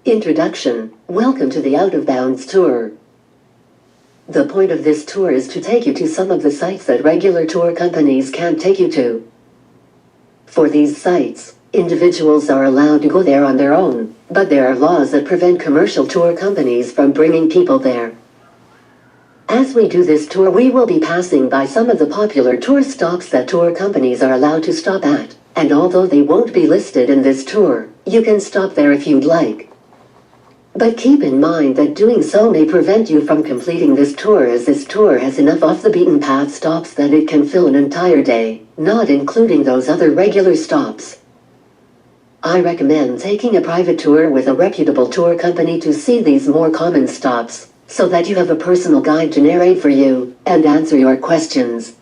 Introduction. Welcome to the Out of Bounds Tour. The point of this tour is to take you to some of the sites that regular tour companies can't take you to. For these sites, individuals are allowed to go there on their own, but there are laws that prevent commercial tour companies from bringing people there. As we do this tour, we will be passing by some of the popular tour stops that tour companies are allowed to stop at, and although they won't be listed in this tour, you can stop there if you'd like. But keep in mind that doing so may prevent you from completing this tour, as this tour has enough off-the-beaten-path stops that it can fill an entire day, not including those other regular stops. I recommend taking a private tour with a reputable tour company to see these more common stops, so that you have a personal guide to narrate for you and answer your questions.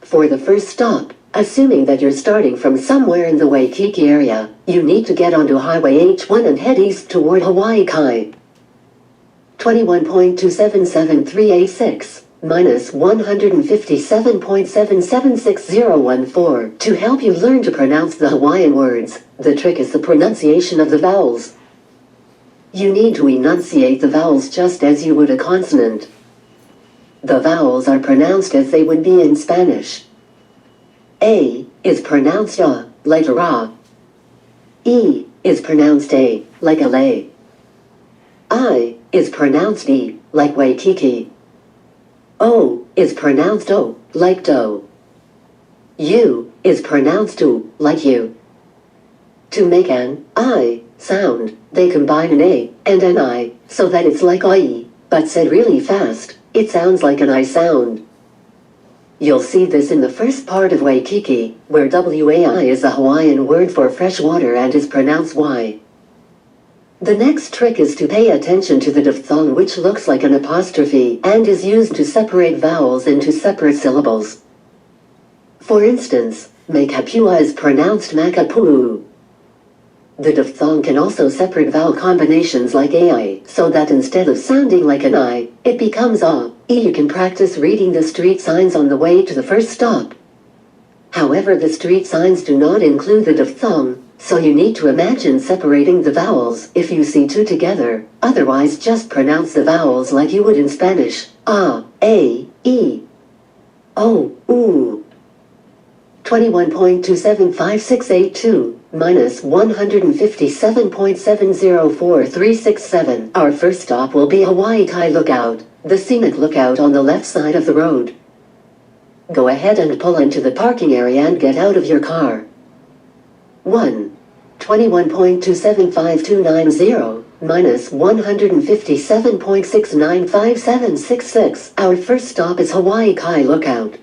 For the first stop, assuming that you're starting from somewhere in the Waikiki area, you need to get onto Highway H1 and head east toward Hawaii Kai. 21.2773A6 minus 157.776014. To help you learn to pronounce the Hawaiian words, the trick is the pronunciation of the vowels. You need to enunciate the vowels just as you would a consonant. The vowels are pronounced as they would be in Spanish. A is pronounced A, like a ra. E is pronounced A, like a lay. I is pronounced E, like Waikiki. O is pronounced O, like do. U is pronounced U, like you. To make an I sound, they combine an A and an I, so that it's like oi, but said really fast, it sounds like an I sound. You'll see this in the first part of Waikiki, where wai is the Hawaiian word for fresh water and is pronounced y. The next trick is to pay attention to the diphthong, which looks like an apostrophe and is used to separate vowels into separate syllables. For instance, Makapua is pronounced Makapuu. The diphthong can also separate vowel combinations like ai, so that instead of sounding like an I, it becomes a. You can practice reading the street signs on the way to the first stop. However, the street signs do not include the diphthong, so you need to imagine separating the vowels if you see two together, otherwise just pronounce the vowels like you would in Spanish, a, e, o, u. 21.275682 minus 157.704367. Our first stop will be Hawaii Kai Lookout, the scenic lookout on the left side of the road. Go ahead and pull into the parking area and get out of your car. 1. 21.275290 minus 157.695766. Our first stop is Hawaii Kai Lookout.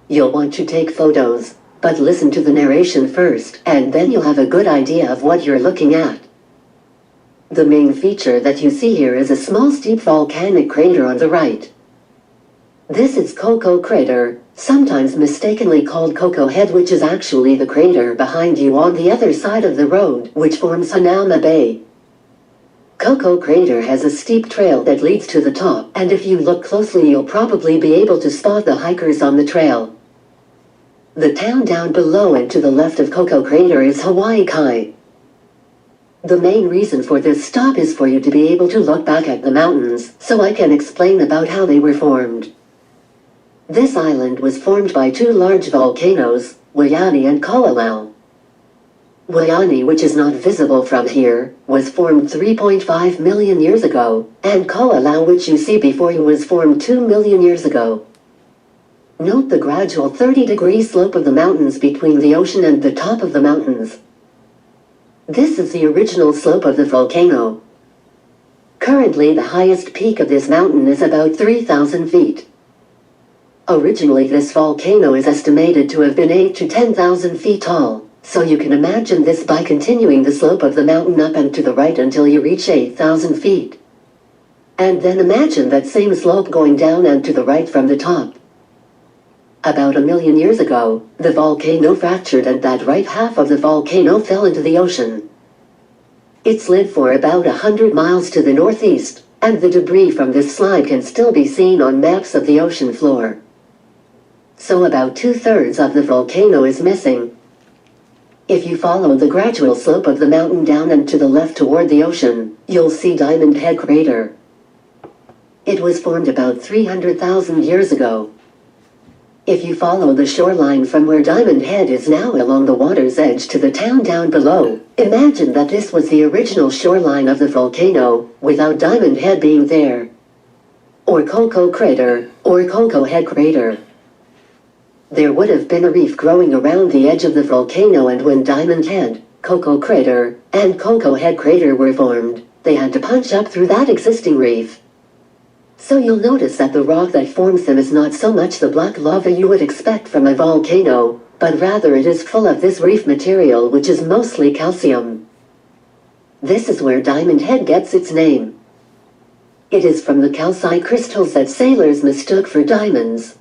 You'll want to take photos, but listen to the narration first, and then you'll have a good idea of what you're looking at. The main feature that you see here is a small steep volcanic crater on the right. This is Coco Crater, sometimes mistakenly called Coco Head, which is actually the crater behind you on the other side of the road, which forms Hanauma Bay. Coco Crater has a steep trail that leads to the top, and if you look closely you'll probably be able to spot the hikers on the trail. The town down below and to the left of Coco Crater is Hawaii Kai. The main reason for this stop is for you to be able to look back at the mountains, so I can explain about how they were formed. This island was formed by two large volcanoes, Waiani and Kalalau. Waiani, which is not visible from here, was formed 3.5 million years ago, and Kalalau, which you see before you, was formed 2 million years ago. Note the gradual 30-degree slope of the mountains between the ocean and the top of the mountains. This is the original slope of the volcano. Currently, the highest peak of this mountain is about 3,000 feet. Originally, this volcano is estimated to have been 8 to 10,000 feet tall, so you can imagine this by continuing the slope of the mountain up and to the right until you reach 8,000 feet. And then imagine that same slope going down and to the right from the top. About 1 million years ago, the volcano fractured and that right half of the volcano fell into the ocean. It slid for about 100 miles to the northeast, and the debris from this slide can still be seen on maps of the ocean floor. So about 2/3 of the volcano is missing. If you follow the gradual slope of the mountain down and to the left toward the ocean, you'll see Diamond Head Crater. It was formed about 300,000 years ago. If you follow the shoreline from where Diamond Head is now along the water's edge to the town down below, imagine that this was the original shoreline of the volcano, without Diamond Head being there. Or Cocoa Crater, or Cocoa Head Crater. There would have been a reef growing around the edge of the volcano, and when Diamond Head, Cocoa Crater, and Cocoa Head Crater were formed, they had to punch up through that existing reef. So you'll notice that the rock that forms them is not so much the black lava you would expect from a volcano, but rather it is full of this reef material, which is mostly calcium. This is where Diamond Head gets its name. It is from the calcite crystals that sailors mistook for diamonds.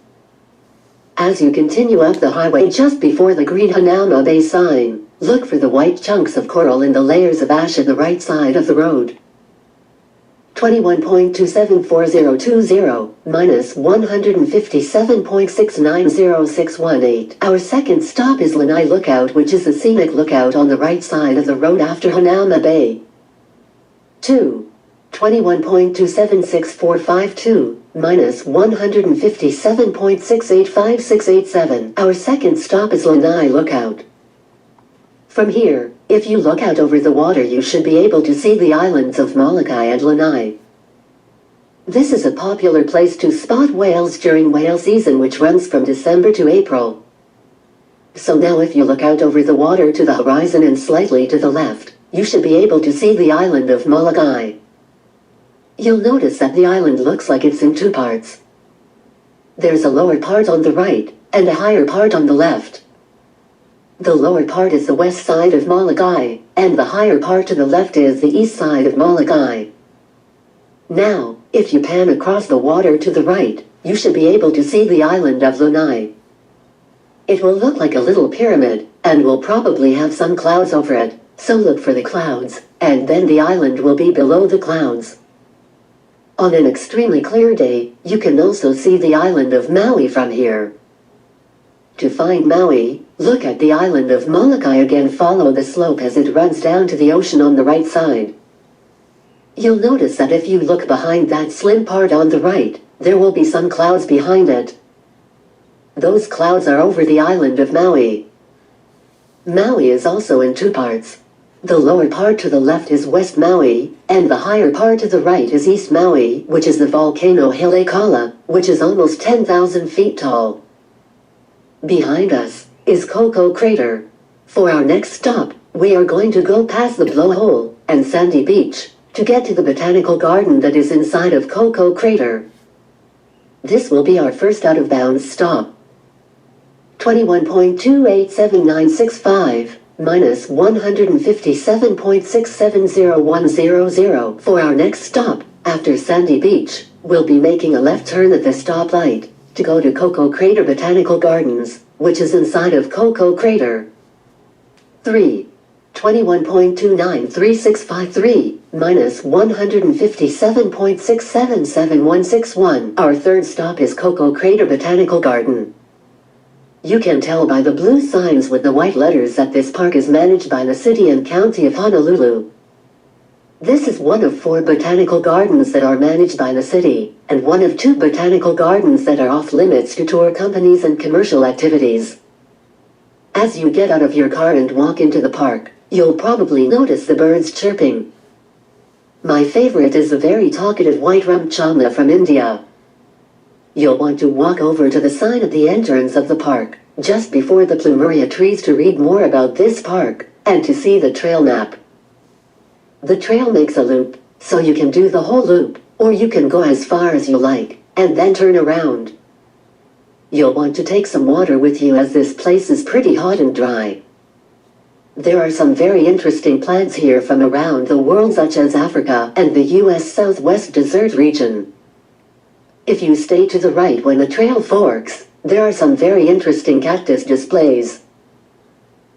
As you continue up the highway just before the green Hanauma Bay sign, look for the white chunks of coral in the layers of ash at the right side of the road. 21.274020 minus 157.690618. Our second stop is Lanai Lookout, which is a scenic lookout on the right side of the road after Hanauma Bay. 2. 21.276452 minus 157.685687. Our second stop is Lanai Lookout. From here, if you look out over the water, you should be able to see the islands of Molokai and Lanai. This is a popular place to spot whales during whale season, which runs from December to April. So now if you look out over the water to the horizon and slightly to the left, you should be able to see the island of Molokai. You'll notice that the island looks like it's in two parts. There's a lower part on the right, and a higher part on the left. The lower part is the west side of Molokai, and the higher part to the left is the east side of Molokai. Now, if you pan across the water to the right, you should be able to see the island of Lanai. It will look like a little pyramid, and will probably have some clouds over it, so look for the clouds, and then the island will be below the clouds. On an extremely clear day, you can also see the island of Maui from here. To find Maui, look at the island of Molokai again, follow the slope as it runs down to the ocean on the right side. You'll notice that if you look behind that slim part on the right, there will be some clouds behind it. Those clouds are over the island of Maui. Maui is also in two parts. The lower part to the left is West Maui, and the higher part to the right is East Maui, which is the volcano Haleakala, which is almost 10,000 feet tall. Behind us is Cocoa Crater. For our next stop, we are going to go past the Blowhole and Sandy Beach to get to the botanical garden that is inside of Cocoa Crater. This will be our first out-of-bounds stop. 21.287965 minus 157.670100. For our next stop, after Sandy Beach, we'll be making a left turn at the stoplight to go to Cocoa Crater Botanical Gardens, which is inside of Cocoa Crater. 3. 21.293653 minus 157.677161. Our third stop is Cocoa Crater Botanical Garden. You can tell by the blue signs with the white letters that this park is managed by the city and county of Honolulu. This is one of 4 botanical gardens that are managed by the city, and one of 2 botanical gardens that are off limits to tour companies and commercial activities. As you get out of your car and walk into the park, you'll probably notice the birds chirping. My favorite is the very talkative white-rumped chama from India. You'll want to walk over to the sign at the entrance of the park, just before the plumeria trees, to read more about this park, and to see the trail map. The trail makes a loop, so you can do the whole loop, or you can go as far as you like, and then turn around. You'll want to take some water with you, as this place is pretty hot and dry. There are some very interesting plants here from around the world, such as Africa and the U.S. Southwest Desert region. If you stay to the right when the trail forks, there are some very interesting cactus displays.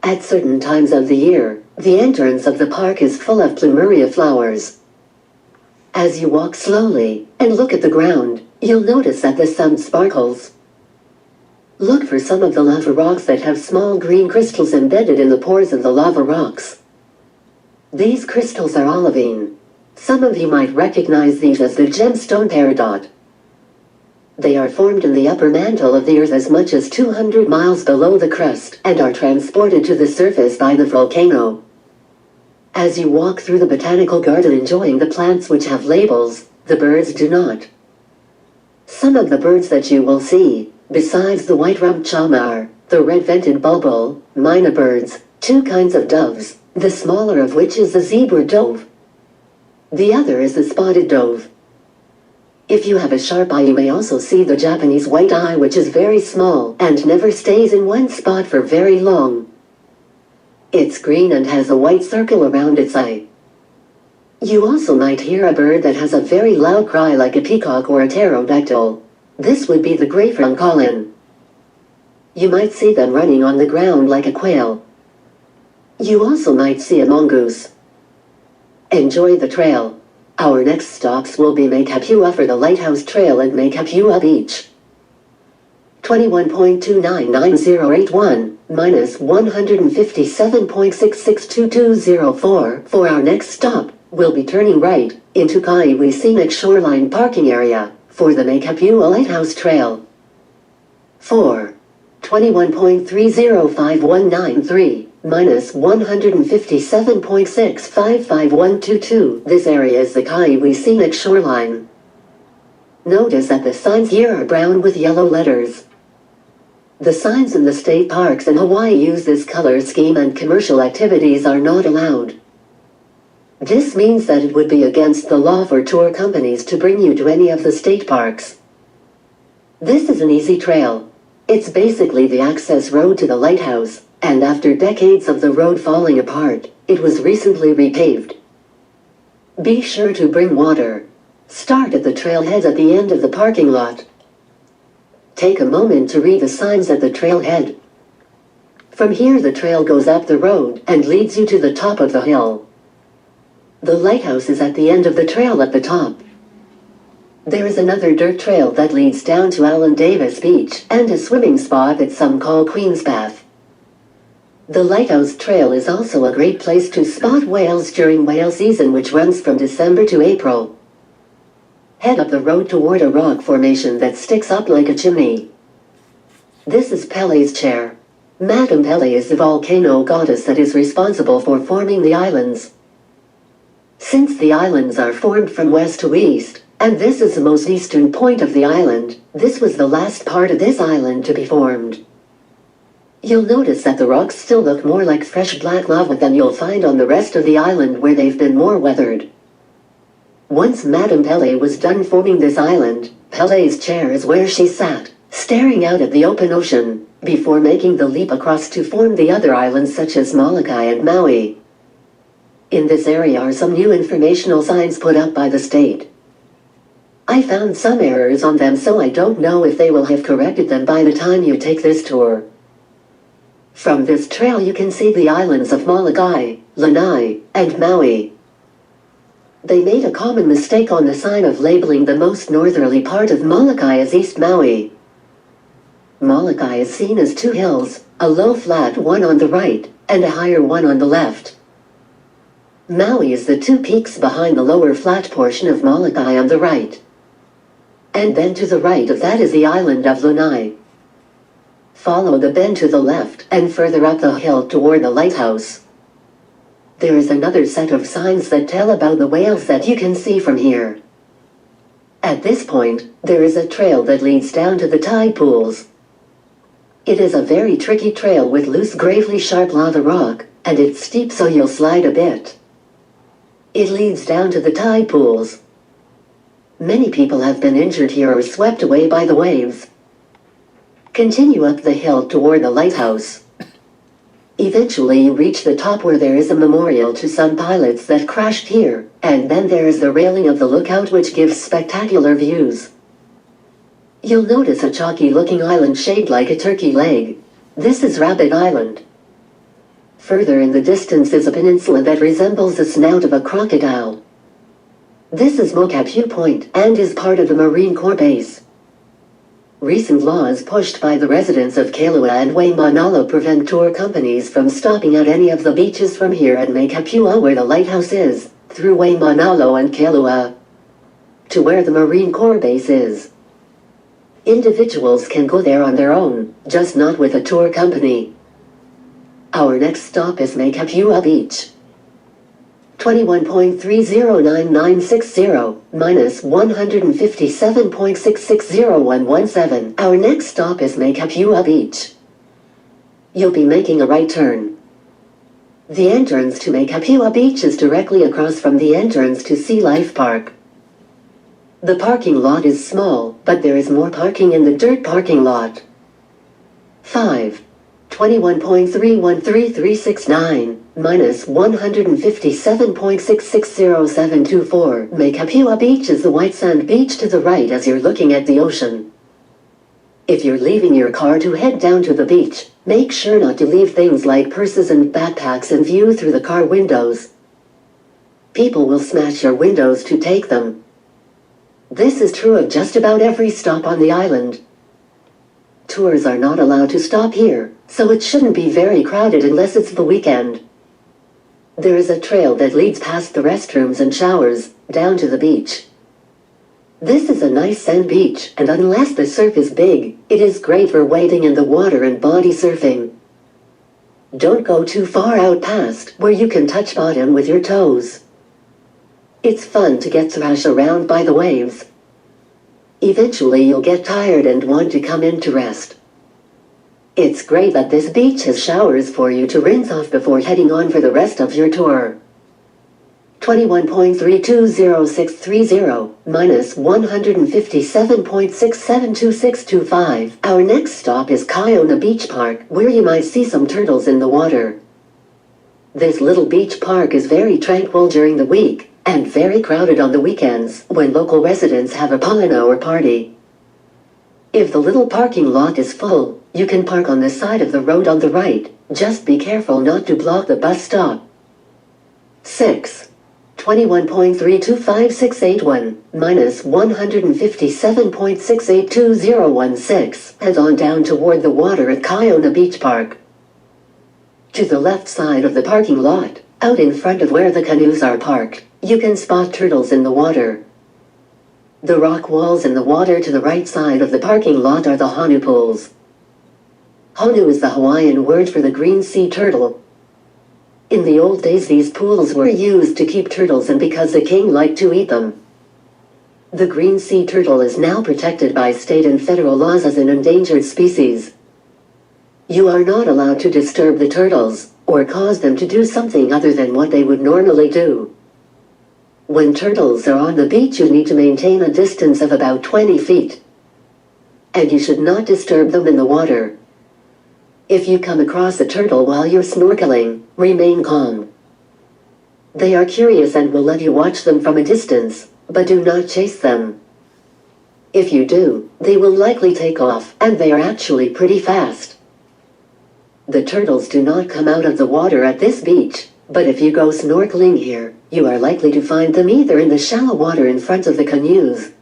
At certain times of the year, the entrance of the park is full of plumeria flowers. As you walk slowly and look at the ground, you'll notice that the sun sparkles. Look for some of the lava rocks that have small green crystals embedded in the pores of the lava rocks. These crystals are olivine. Some of you might recognize these as the gemstone peridot. They are formed in the upper mantle of the Earth as much as 200 miles below the crust and are transported to the surface by the volcano. As you walk through the botanical garden enjoying the plants which have labels, the birds do not. Some of the birds that you will see, besides the white-rumped chamar, the red-vented bulbul, mynah birds, two kinds of doves, the smaller of which is the zebra dove. The other is the spotted dove. If you have a sharp eye, you may also see the Japanese white-eye, which is very small and never stays in one spot for very long. It's green and has a white circle around its eye. You also might hear a bird that has a very loud cry like a peacock or a pterodactyl. This would be the gray francolin. You might see them running on the ground like a quail. You also might see a mongoose. Enjoy the trail. Our next stops will be Makapua for the Lighthouse Trail and Makapua Beach. 21.299081, minus 157.662204. For our next stop, we'll be turning right into Kaiwi Scenic Shoreline Parking Area for the Makapua Lighthouse Trail. 4. 21.305193, minus 157.655122. This area is the Kaiwi Scenic Shoreline. Notice that the signs here are brown with yellow letters. The signs in the state parks in Hawaii use this color scheme and commercial activities are not allowed. This means that it would be against the law for tour companies to bring you to any of the state parks. This is an easy trail. It's basically the access road to the lighthouse, and after decades of the road falling apart, it was recently repaved. Be sure to bring water. Start at the trailhead at the end of the parking lot. Take a moment to read the signs at the trailhead. From here the trail goes up the road and leads you to the top of the hill. The lighthouse is at the end of the trail at the top. There is another dirt trail that leads down to Allen Davis Beach and a swimming spot that some call Queen's Bath. The Lighthouse Trail is also a great place to spot whales during whale season, which runs from December to April. Head up the road toward a rock formation that sticks up like a chimney. This is Pele's chair. Madame Pele is the volcano goddess that is responsible for forming the islands. Since the islands are formed from west to east, and this is the most eastern point of the island, this was the last part of this island to be formed. You'll notice that the rocks still look more like fresh black lava than you'll find on the rest of the island where they've been more weathered. Once Madame Pele was done forming this island, Pele's chair is where she sat, staring out at the open ocean, before making the leap across to form the other islands such as Molokai and Maui. In this area are some new informational signs put up by the state. I found some errors on them, so I don't know if they will have corrected them by the time you take this tour. From this trail you can see the islands of Molokai, Lanai, and Maui. They made a common mistake on the sign of labeling the most northerly part of Molokai as East Maui. Molokai is seen as two hills, a low flat one on the right, and a higher one on the left. Maui is the two peaks behind the lower flat portion of Molokai on the right. And then to the right of that is the island of Lanai. Follow the bend to the left and further up the hill toward the lighthouse. There is another set of signs that tell about the whales that you can see from here. At this point, there is a trail that leads down to the tide pools. It is a very tricky trail with loose, gravely sharp lava rock, and it's steep, so you'll slide a bit. It leads down to the tide pools. Many people have been injured here or swept away by the waves. Continue up the hill toward the lighthouse. Eventually you reach the top where there is a memorial to some pilots that crashed here, and then there is the railing of the lookout which gives spectacular views. You'll notice a chalky-looking island shaped like a turkey leg. This is Rabbit Island. Further in the distance is a peninsula that resembles the snout of a crocodile. This is Mokapu Point and is part of the Marine Corps base. Recent laws pushed by the residents of Kailua and Waimanalo prevent tour companies from stopping at any of the beaches from here at Makapua, where the lighthouse is, through Waimanalo and Kailua, to where the Marine Corps base is. Individuals can go there on their own, just not with a tour company. Our next stop is Makapua Beach. 21.309960 minus 157.660117. Our next stop is Makapua Beach. You'll be making a right turn. The entrance to Makapua Beach is directly across from the entrance to Sea Life Park. The parking lot is small, but there is more parking in the dirt parking lot. 21.313369 minus 157.660724. Makapua Beach is the white sand beach to the right as you're looking at the ocean. If you're leaving your car to head down to the beach, make sure not to leave things like purses and backpacks in view through the car windows. People will smash your windows to take them. This is true of just about every stop on the island. Tours are not allowed to stop here, so it shouldn't be very crowded unless it's the weekend. There is a trail that leads past the restrooms and showers, down to the beach. This is a nice sand beach, and unless the surf is big, it is great for wading in the water and body surfing. Don't go too far out past where you can touch bottom with your toes. It's fun to get thrashed around by the waves. Eventually you'll get tired and want to come in to rest. It's great that this beach has showers for you to rinse off before heading on for the rest of your tour. 21.320630 minus 157.672625. Our next stop is Kaiona Beach Park, where you might see some turtles in the water. This little beach park is very tranquil during the week, and very crowded on the weekends when local residents have a Palino or party. If the little parking lot is full, you can park on the side of the road on the right. Just be careful not to block the bus stop. 6. 21.325681 minus 157.682016. Head on down toward the water at Kaiona Beach Park. To the left side of the parking lot, out in front of where the canoes are parked, you can spot turtles in the water. The rock walls in the water to the right side of the parking lot are the honu pools. Honu is the Hawaiian word for the green sea turtle. In the old days, these pools were used to keep turtles and because the king liked to eat them. The green sea turtle is now protected by state and federal laws as an endangered species. You are not allowed to disturb the turtles or cause them to do something other than what they would normally do. When turtles are on the beach, you need to maintain a distance of about 20 feet. And you should not disturb them in the water. If you come across a turtle while you're snorkeling, remain calm. They are curious and will let you watch them from a distance, but do not chase them. If you do, they will likely take off, and they are actually pretty fast. The turtles do not come out of the water at this beach, but if you go snorkeling here, you are likely to find them either in the shallow water in front of the canoes,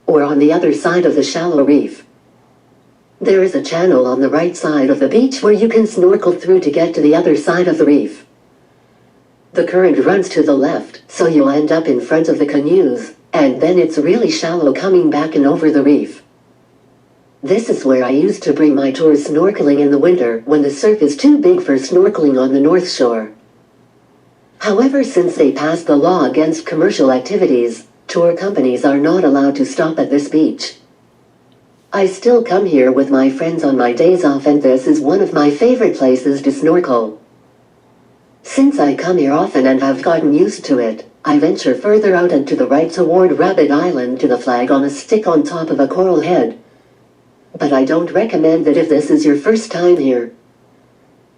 or on the other side of the shallow reef. There is a channel on the right side of the beach where you can snorkel through to get to the other side of the reef. The current runs to the left, so you'll end up in front of the canoes, and then it's really shallow coming back and over the reef. This is where I used to bring my tours snorkeling in the winter when the surf is too big for snorkeling on the North Shore. However, since they passed the law against commercial activities, tour companies are not allowed to stop at this beach. I still come here with my friends on my days off, and this is one of my favorite places to snorkel. Since I come here often and have gotten used to it, I venture further out and to the right toward Rabbit Island to the flag on a stick on top of a coral head. But I don't recommend that if this is your first time here.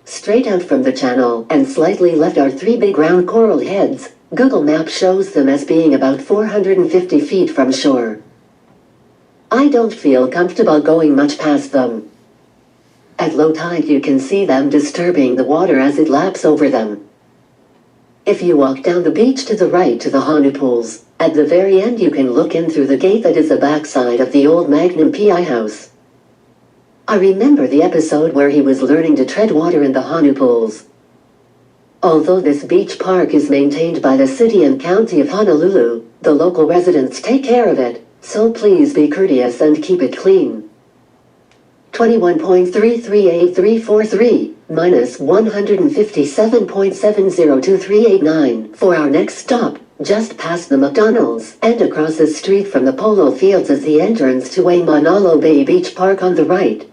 Straight out from the channel and slightly left are 3 big round coral heads. Google Maps shows them as being about 450 feet from shore. I don't feel comfortable going much past them. At low tide you can see them disturbing the water as it laps over them. If you walk down the beach to the right to the honu pools, At the very end you can look in through the gate that is the backside of the old Magnum PI house. I remember the episode where he was learning to tread water in the Honu pools. Although this beach park is maintained by the city and county of Honolulu, the local residents take care of it, so please be courteous and keep it clean. 21.338343 minus 157.702389 for our next stop, just past the McDonald's and across the street from the polo fields is the entrance to Waimanalo Bay Beach Park on the right.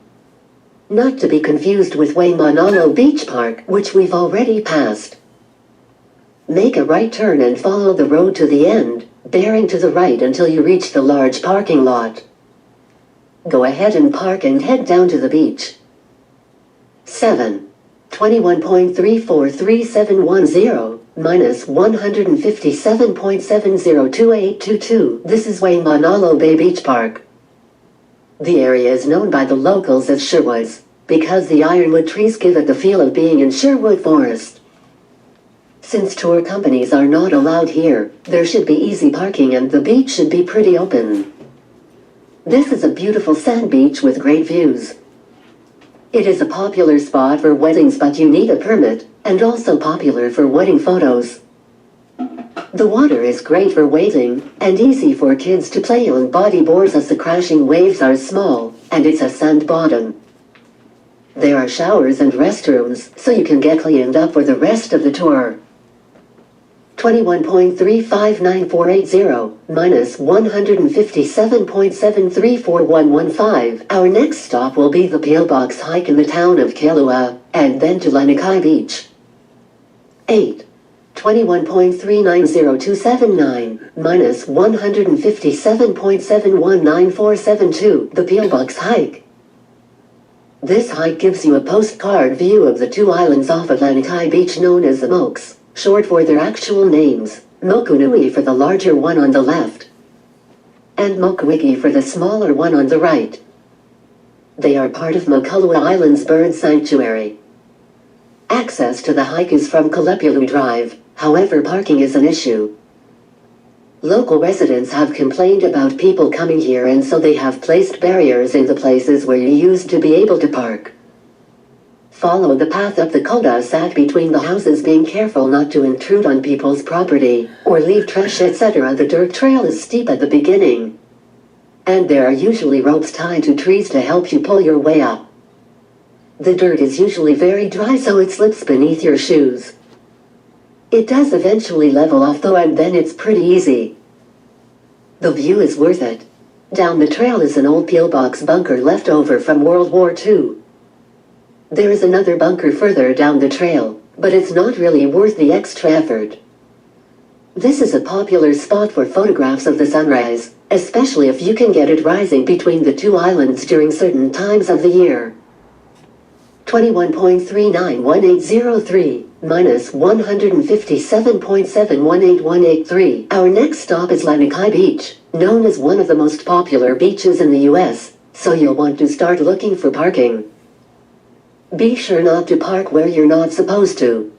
Not to be confused with Waimanalo Beach Park, which we've already passed. Make a right turn and follow the road to the end, bearing to the right until you reach the large parking lot. Go ahead and park and head down to the beach. 7. 21.343710 minus 157.702822. This is Waimanalo Bay Beach Park. The area is known by the locals as Sherwoods, because the ironwood trees give it the feel of being in Sherwood Forest. Since tour companies are not allowed here, there should be easy parking and the beach should be pretty open. This is a beautiful sand beach with great views. It is a popular spot for weddings, but you need a permit, and also popular for wedding photos. The water is great for wading, and easy for kids to play on bodyboards as the crashing waves are small, and it's a sand bottom. There are showers and restrooms, so you can get cleaned up for the rest of the tour. 21.359480 minus 157.734115. Our next stop will be the pillbox hike in the town of Kailua, and then to Lanikai Beach. 8. 21.390279 minus 157.719472. The pillbox hike. This hike gives you a postcard view of the two islands off of Lanikai Beach known as the Mokes, short for their actual names, Mokunui for the larger one on the left, and Mokuiki for the smaller one on the right. They are part of Mokulua Island's bird sanctuary. Access to the hike is from Kalepulu Drive, however parking is an issue. Local residents have complained about people coming here, and so they have placed barriers in the places where you used to be able to park. Follow the path up the cul-de-sac between the houses, being careful not to intrude on people's property, or leave trash etc. The dirt trail is steep at the beginning, and there are usually ropes tied to trees to help you pull your way up. The dirt is usually very dry, so it slips beneath your shoes. It does eventually level off though, and then it's pretty easy. The view is worth it. Down the trail is an old pillbox bunker left over from World War II. There is another bunker further down the trail, but it's not really worth the extra effort. This is a popular spot for photographs of the sunrise, especially if you can get it rising between the two islands during certain times of the year. 21.391803 minus 157.718183. Our next stop is Lanikai Beach, known as one of the most popular beaches in the US, so you'll want to start looking for parking. Be sure not to park where you're not supposed to.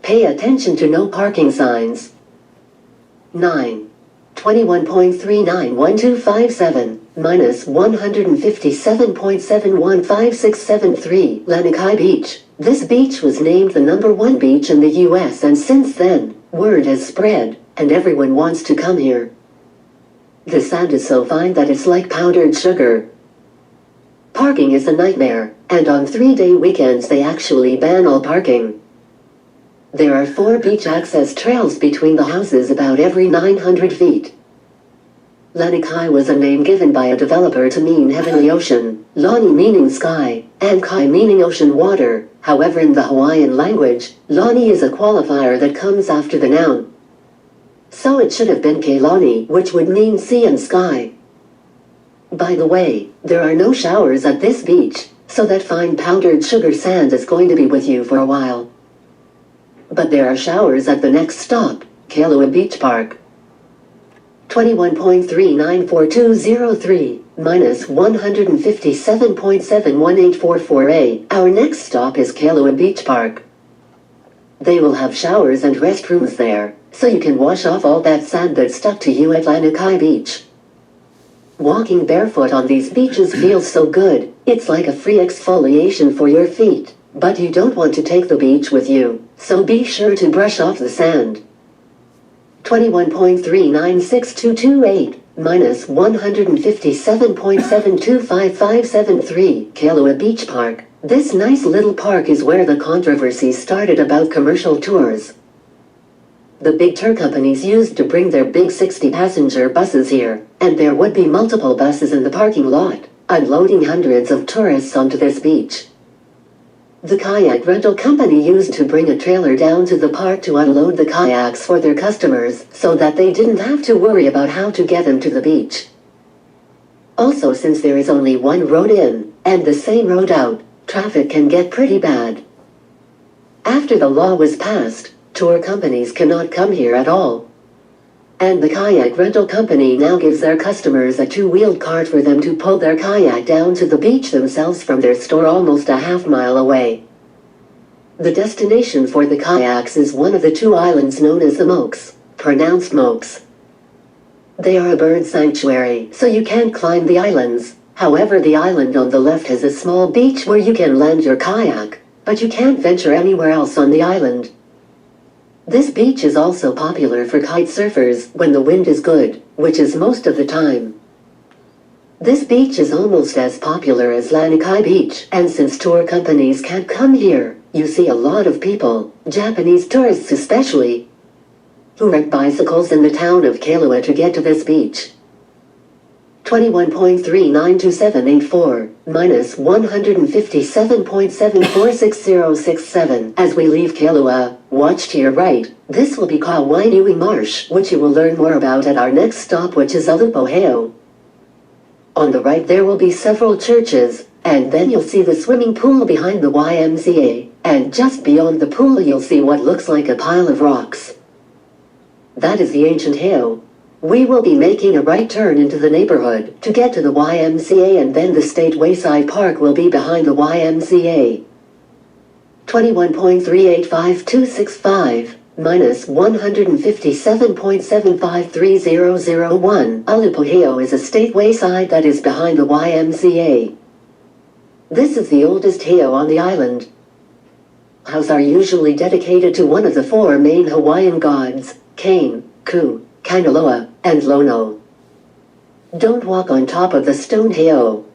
Pay attention to no parking signs. 9. 21.391257 minus 157.715673. Lanikai Beach. This beach was named the #1 beach in the US, and since then, word has spread, and everyone wants to come here. The sand is so fine that it's like powdered sugar. Parking is a nightmare, and on 3-day weekends they actually ban all parking. There are 4 beach access trails between the houses about every 900 feet. Lanikai was a name given by a developer to mean heavenly ocean, Lani meaning sky, and Kai meaning ocean water. However, in the Hawaiian language, Lani is a qualifier that comes after the noun. So it should have been Keilani, which would mean sea and sky. By the way, there are no showers at this beach, so that fine powdered sugar sand is going to be with you for a while. But there are showers at the next stop, Kailua Beach Park. 21.394203 minus 157.718448. Our next stop is Kailua Beach Park. They will have showers and restrooms there, so you can wash off all that sand that stuck to you at Lanikai Beach. Walking barefoot on these beaches feels so good, it's like a free exfoliation for your feet. But you don't want to take the beach with you, so be sure to brush off the sand. 21.396228 minus 157.725573 Kailua Beach Park. This nice little park is where the controversy started about commercial tours. The big tour companies used to bring their big 60-passenger buses here, and there would be multiple buses in the parking lot, unloading hundreds of tourists onto this beach. The kayak rental company used to bring a trailer down to the park to unload the kayaks for their customers so that they didn't have to worry about how to get them to the beach. Also, since there is only one road in and the same road out, traffic can get pretty bad. After the law was passed, tour companies cannot come here at all. And the kayak rental company now gives their customers a two-wheeled cart for them to pull their kayak down to the beach themselves from their store almost a half-mile away. The destination for the kayaks is one of the two islands known as the Mokes, pronounced Mokes. They are a bird sanctuary, so you can't climb the islands. However, the island on the left has a small beach where you can land your kayak, but you can't venture anywhere else on the island. This beach is also popular for kite surfers when the wind is good, which is most of the time. This beach is almost as popular as Lanikai Beach, and since tour companies can't come here, you see a lot of people, Japanese tourists especially, who rent bicycles in the town of Kailua to get to this beach. 21.392784 minus 157.746067. As we leave Kailua, watch to your right. This will be Kawainui Marsh, which you will learn more about at our next stop, which is Oahu. On the right there will be several churches, and then you'll see the swimming pool behind the YMCA, and just beyond the pool you'll see what looks like a pile of rocks. That is the ancient Heiau. We will be making a right turn into the neighborhood to get to the YMCA, and then the State Wayside Park will be behind the YMCA. 21.385265 minus 157.753001. Ulupu Heiau is a state wayside that is behind the YMCA. This is the oldest heiau on the island. Houses are usually dedicated to one of the four main Hawaiian gods, Kane, Ku, Kainaloa, and Lono. Don't walk on top of the stone heiau.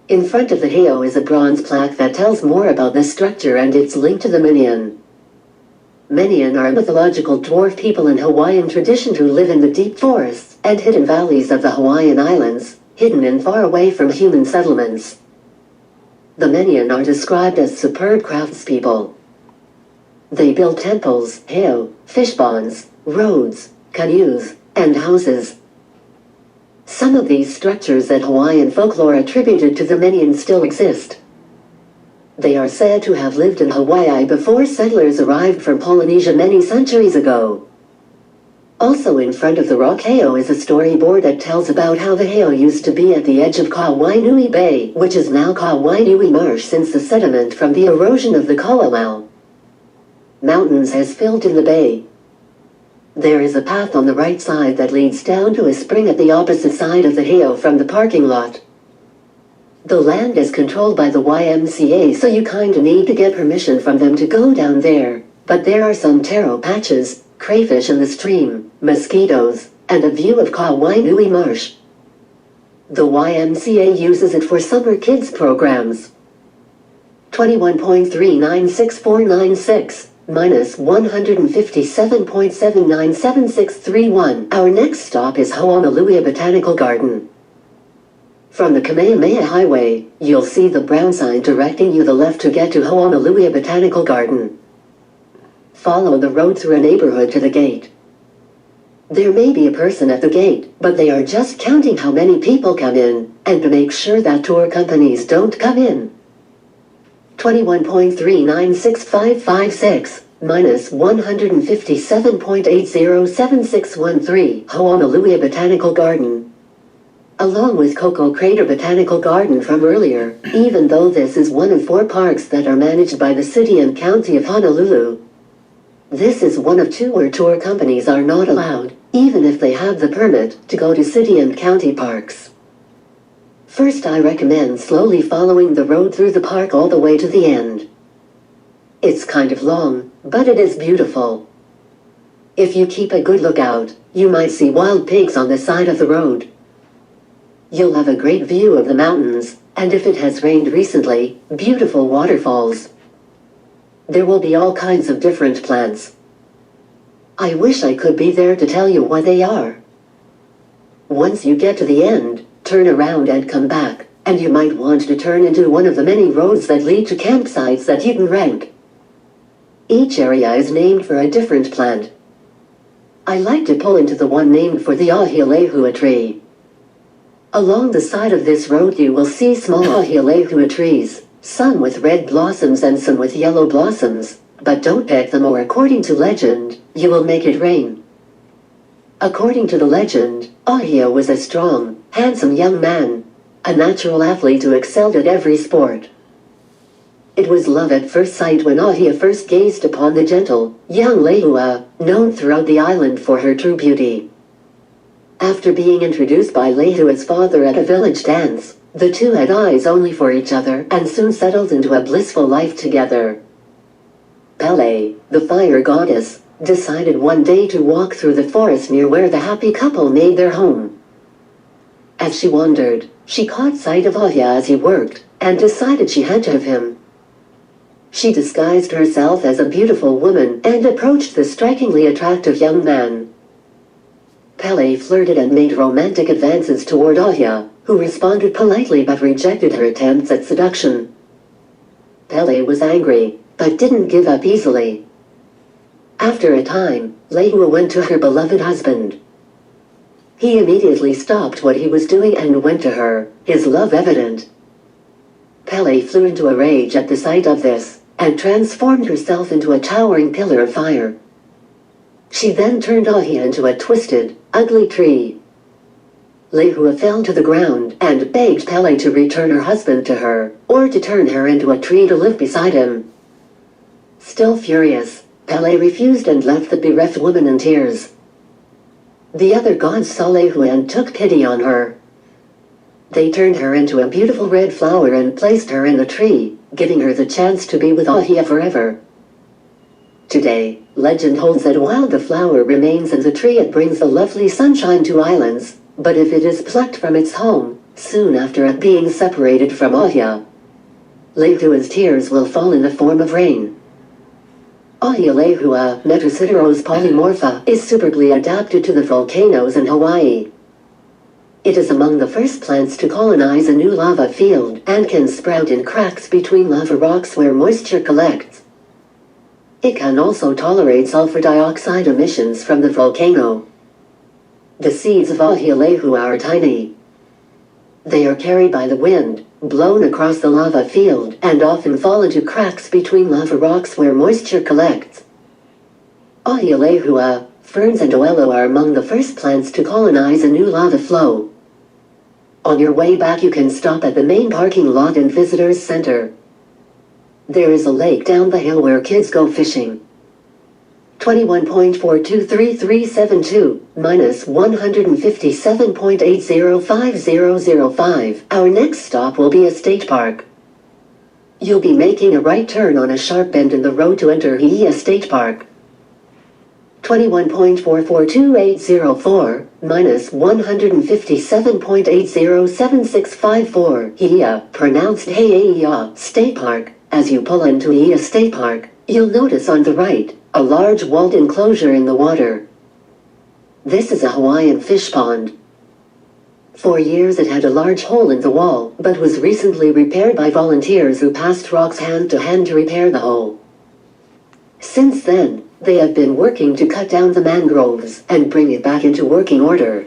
In front of the heiau is a bronze plaque that tells more about the structure and its link to the Minion. Minion are mythological dwarf people in Hawaiian tradition who live in the deep forests and hidden valleys of the Hawaiian Islands, hidden and far away from human settlements. The Minion are described as superb craftspeople. They build temples, heiau, fish ponds, roads, canoes, and houses. Some of these structures that Hawaiian folklore attributed to the Minion still exist. They are said to have lived in Hawaii before settlers arrived from Polynesia many centuries ago. Also in front of the rock heiau is a storyboard that tells about how the heiau used to be at the edge of Kawainui Bay, which is now Kawainui Marsh since the sediment from the erosion of the Kauawau Mountains has filled in the bay. There is a path on the right side that leads down to a spring at the opposite side of the heiau from the parking lot. The land is controlled by the YMCA, so you kinda need to get permission from them to go down there, but there are some taro patches, crayfish in the stream, mosquitoes, and a view of Kawainui Marsh. The YMCA uses it for summer kids programs. 21.396496 minus 157.797631. Our next stop is Ho'omaluia Botanical Garden. From the Kamehameha Highway, you'll see the brown sign directing you the left to get to Ho'omaluia Botanical Garden. Follow the road through a neighborhood to the gate. There may be a person at the gate, but they are just counting how many people come in, and to make sure that tour companies don't come in. 21.396556 minus 157.807613 Ho'omaluia Botanical Garden. Along with Coco Crater Botanical Garden from earlier, even though this is one of 4 parks that are managed by the city and county of Honolulu, This is one of two where tour companies are not allowed, even if they have the permit, to go to city and county parks. First, I recommend slowly following the road through the park all the way to the end. It's kind of long, but it is beautiful. If you keep a good lookout, you might see wild pigs on the side of the road. You'll have a great view of the mountains, and if it has rained recently, beautiful waterfalls. There will be all kinds of different plants. I wish I could be there to tell you what they are. Once you get to the end, turn around and come back, and you might want to turn into one of the many roads that lead to campsites that you can rent. Each area is named for a different plant. I like to pull into the one named for the ahialehua tree. Along the side of this road you will see small ahialehua trees, some with red blossoms and some with yellow blossoms, but don't peck them or according to legend, you will make it rain. According to the legend, Ahia was a strong, handsome young man, a natural athlete who excelled at every sport. It was love at first sight when Ahia first gazed upon the gentle, young Lehua, known throughout the island for her true beauty. After being introduced by Lehua's father at a village dance, the two had eyes only for each other and soon settled into a blissful life together. Pele, the fire goddess, decided one day to walk through the forest near where the happy couple made their home. As she wandered, she caught sight of Ahia as he worked, and decided she had to have him. She disguised herself as a beautiful woman and approached the strikingly attractive young man. Pele flirted and made romantic advances toward Ahia, who responded politely but rejected her attempts at seduction. Pele was angry, but didn't give up easily. After a time, Lehua went to her beloved husband. He immediately stopped what he was doing and went to her, his love evident. Pele flew into a rage at the sight of this, and transformed herself into a towering pillar of fire. She then turned Ahia into a twisted, ugly tree. Lehua fell to the ground and begged Pele to return her husband to her, or to turn her into a tree to live beside him. Still furious, Pele refused and left the bereft woman in tears. The other gods saw Lehua and took pity on her. They turned her into a beautiful red flower and placed her in the tree, giving her the chance to be with Ahia forever. Today, legend holds that while the flower remains in the tree it brings the lovely sunshine to islands, but if it is plucked from its home, soon after it being separated from Ahia, Lehua's tears will fall in the form of rain. Ahialehua, Metasideros polymorpha, is superbly adapted to the volcanoes in Hawaii. It is among the first plants to colonize a new lava field and can sprout in cracks between lava rocks where moisture collects. It can also tolerate sulfur dioxide emissions from the volcano. The seeds of Ahialehua are tiny. They are carried by the wind, blown across the lava field, and often fall into cracks between lava rocks where moisture collects. Ahialehua, ferns and oelo are among the first plants to colonize a new lava flow. On your way back you can stop at the main parking lot and visitors center. There is a lake down the hill where kids go fishing. 21.423372, minus 157.805005. Our next stop will be a state park. You'll be making a right turn on a sharp bend in the road to enter Hiia State Park. 21.442804, minus 157.807654. Hiia, pronounced Heiaia, State Park. As you pull into Hiia State Park, you'll notice on the right, a large walled enclosure in the water. This is a Hawaiian fish pond. For years it had a large hole in the wall, but was recently repaired by volunteers who passed rocks hand to hand to repair the hole. Since then, they have been working to cut down the mangroves and bring it back into working order.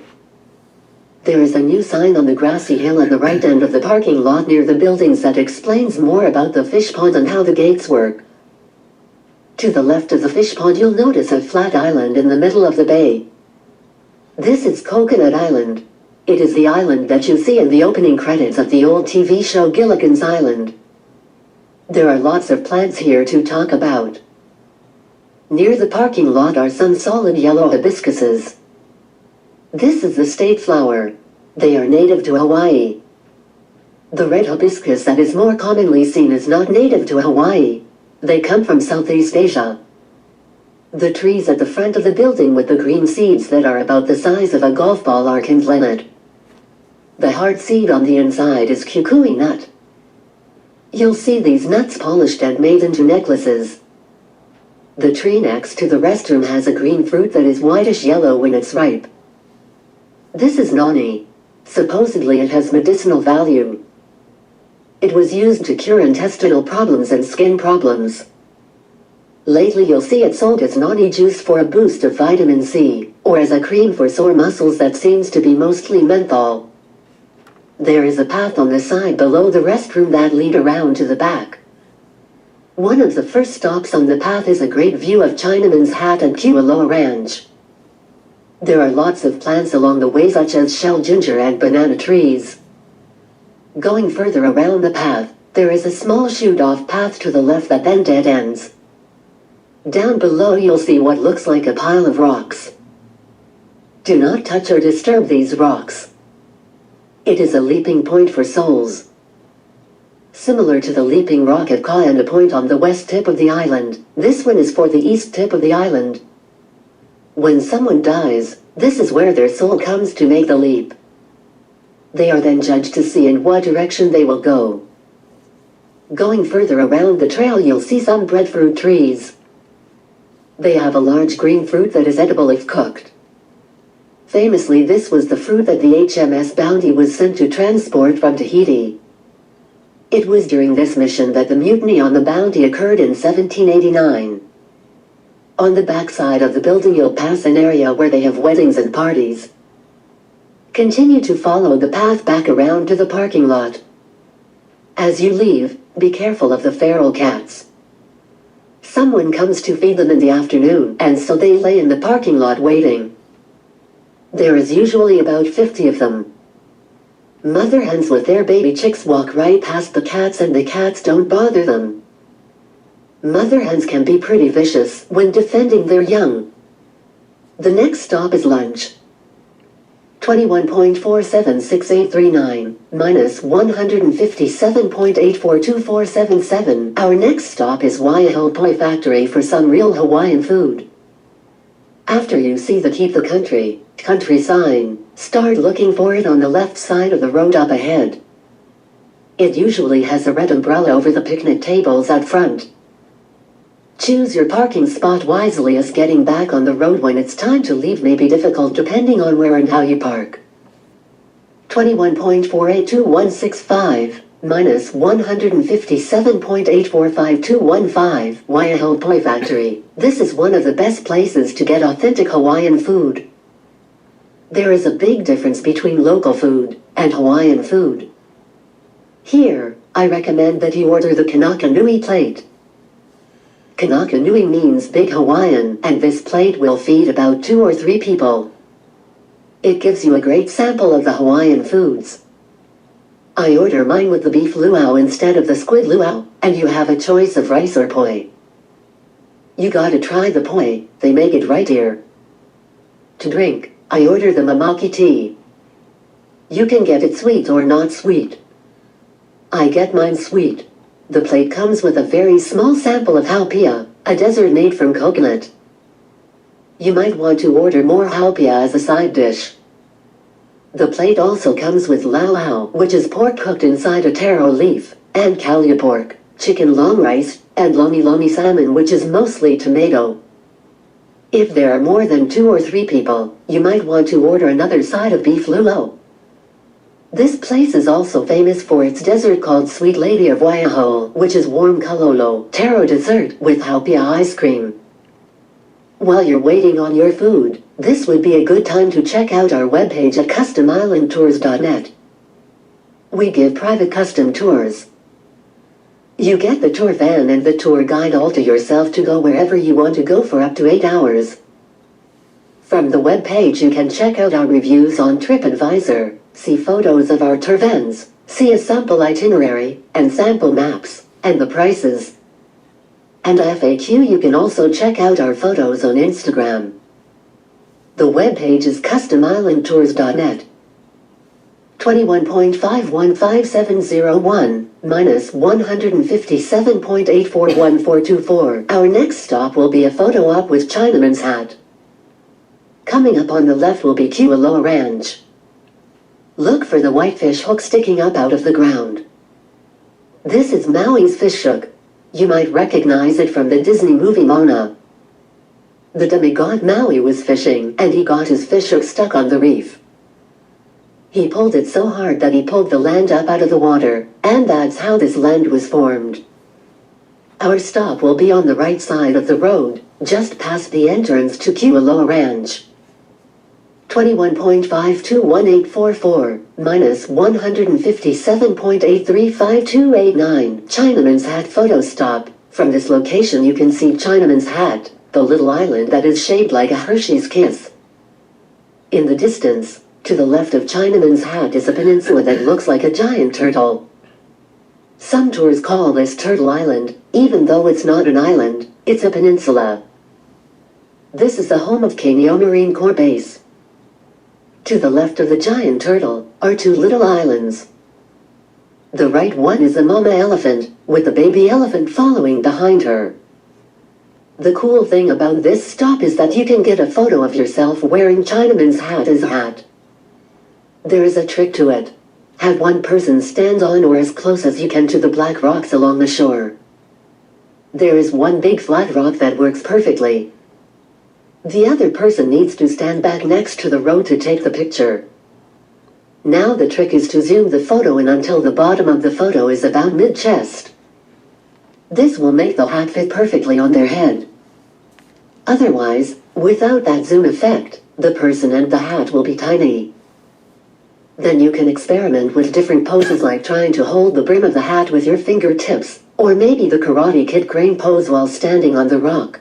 There is a new sign on the grassy hill at the right end of the parking lot near the buildings that explains more about the fish pond and how the gates work. To the left of the fish pond you'll notice a flat island in the middle of the bay. This is Coconut Island. It is the island that you see in the opening credits of the old TV show Gilligan's Island. There are lots of plants here to talk about. Near the parking lot are some solid yellow hibiscuses. This is the state flower. They are native to Hawaii. The red hibiscus that is more commonly seen is not native to Hawaii. They come from Southeast Asia. The trees at the front of the building with the green seeds that are about the size of a golf ball are kindlenet. The hard seed on the inside is kukui nut. You'll see these nuts polished and made into necklaces. The tree next to the restroom has a green fruit that is whitish yellow when it's ripe. This is nani. Supposedly it has medicinal value. It was used to cure intestinal problems and skin problems. Lately you'll see it sold as nani juice for a boost of vitamin C, or as a cream for sore muscles that seems to be mostly menthol. There is a path on the side below the restroom that lead around to the back. One of the first stops on the path is a great view of Chinaman's Hat and Kualoa Ranch. There are lots of plants along the way such as shell ginger and banana trees. Going further around the path, there is a small shoot-off path to the left that then dead ends. Down below you'll see what looks like a pile of rocks. Do not touch or disturb these rocks. It is a leaping point for souls. Similar to the leaping rock at Kaena Point on the west tip of the island, this one is for the east tip of the island. When someone dies, this is where their soul comes to make the leap. They are then judged to see in what direction they will go. Going further around the trail you'll see some breadfruit trees. They have a large green fruit that is edible if cooked. Famously, this was the fruit that the HMS Bounty was sent to transport from Tahiti. It was during this mission that the mutiny on the Bounty occurred in 1789. On the backside of the building you'll pass an area where they have weddings and parties. Continue to follow the path back around to the parking lot. As you leave, be careful of the feral cats. Someone comes to feed them in the afternoon, and so they lay in the parking lot waiting. There is usually about 50 of them. Mother hens with their baby chicks walk right past the cats and the cats don't bother them. Mother hens can be pretty vicious when defending their young. The next stop is lunch. 21.476839, minus 157.842477. Our next stop is Waiahu Poi Factory for some real Hawaiian food. After you see the Keep the Country sign, start looking for it on the left side of the road up ahead. It usually has a red umbrella over the picnic tables out front. Choose your parking spot wisely, as getting back on the road when it's time to leave may be difficult depending on where and how you park. 21.482165, minus 157.845215, Waiahu Poi Factory. This is one of the best places to get authentic Hawaiian food. There is a big difference between local food and Hawaiian food. Here, I recommend that you order the Kanaka Nui plate. Kanaka Nui means Big Hawaiian, and this plate will feed about 2 or 3 people. It gives you a great sample of the Hawaiian foods. I order mine with the beef luau instead of the squid luau, and you have a choice of rice or poi. You gotta try the poi, they make it right here. To drink, I order the mamaki tea. You can get it sweet or not sweet. I get mine sweet. The plate comes with a very small sample of haupia, a dessert made from coconut. You might want to order more haupia as a side dish. The plate also comes with laulau, which is pork cooked inside a taro leaf, and kalia pork, chicken long rice, and lomi lomi salmon, which is mostly tomato. If there are more than 2 or 3 people, you might want to order another side of beef luau. This place is also famous for its dessert called Sweet Lady of Waiahu, which is warm kalolo, taro dessert, with haupia ice cream. While you're waiting on your food, this would be a good time to check out our webpage at customislandtours.net. We give private custom tours. You get the tour van and the tour guide all to yourself to go wherever you want to go for up to 8 hours. From the webpage you can check out our reviews on TripAdvisor, see photos of our tour vans, see a sample itinerary, and sample maps, and the prices. and FAQ. You can also check out our photos on Instagram. The webpage is customislandtours.net. 21.515701 minus 157.841424. Our next stop will be a photo op with Chinaman's hat. Coming up on the left will be Kualoa Ranch. Look for the whitefish hook sticking up out of the ground. This is Maui's fish hook. You might recognize it from the Disney movie Moana. The demigod Maui was fishing, and he got his fish hook stuck on the reef. He pulled it so hard that he pulled the land up out of the water, and that's how this land was formed. Our stop will be on the right side of the road, just past the entrance to Kualoa Ranch. 21.521844 minus 157.835289. Chinaman's Hat photo stop. From this location you can see Chinaman's Hat, the little island that is shaped like a Hershey's kiss. In the distance, to the left of Chinaman's Hat is a peninsula that looks like a giant turtle. Some tours call this Turtle Island, even though it's not an island, it's a peninsula. This is the home of Kaneohe Marine Corps Base. To the left of the giant turtle are two little islands. The right one is a mama elephant, with the baby elephant following behind her. The cool thing about this stop is that you can get a photo of yourself wearing Chinaman's hat as a hat. There is a trick to it. Have one person stand on or as close as you can to the black rocks along the shore. There is one big flat rock that works perfectly. The other person needs to stand back next to the road to take the picture. Now the trick is to zoom the photo in until the bottom of the photo is about mid-chest. This will make the hat fit perfectly on their head. Otherwise, without that zoom effect, the person and the hat will be tiny. Then you can experiment with different poses like trying to hold the brim of the hat with your fingertips, or maybe the Karate Kid crane pose while standing on the rock.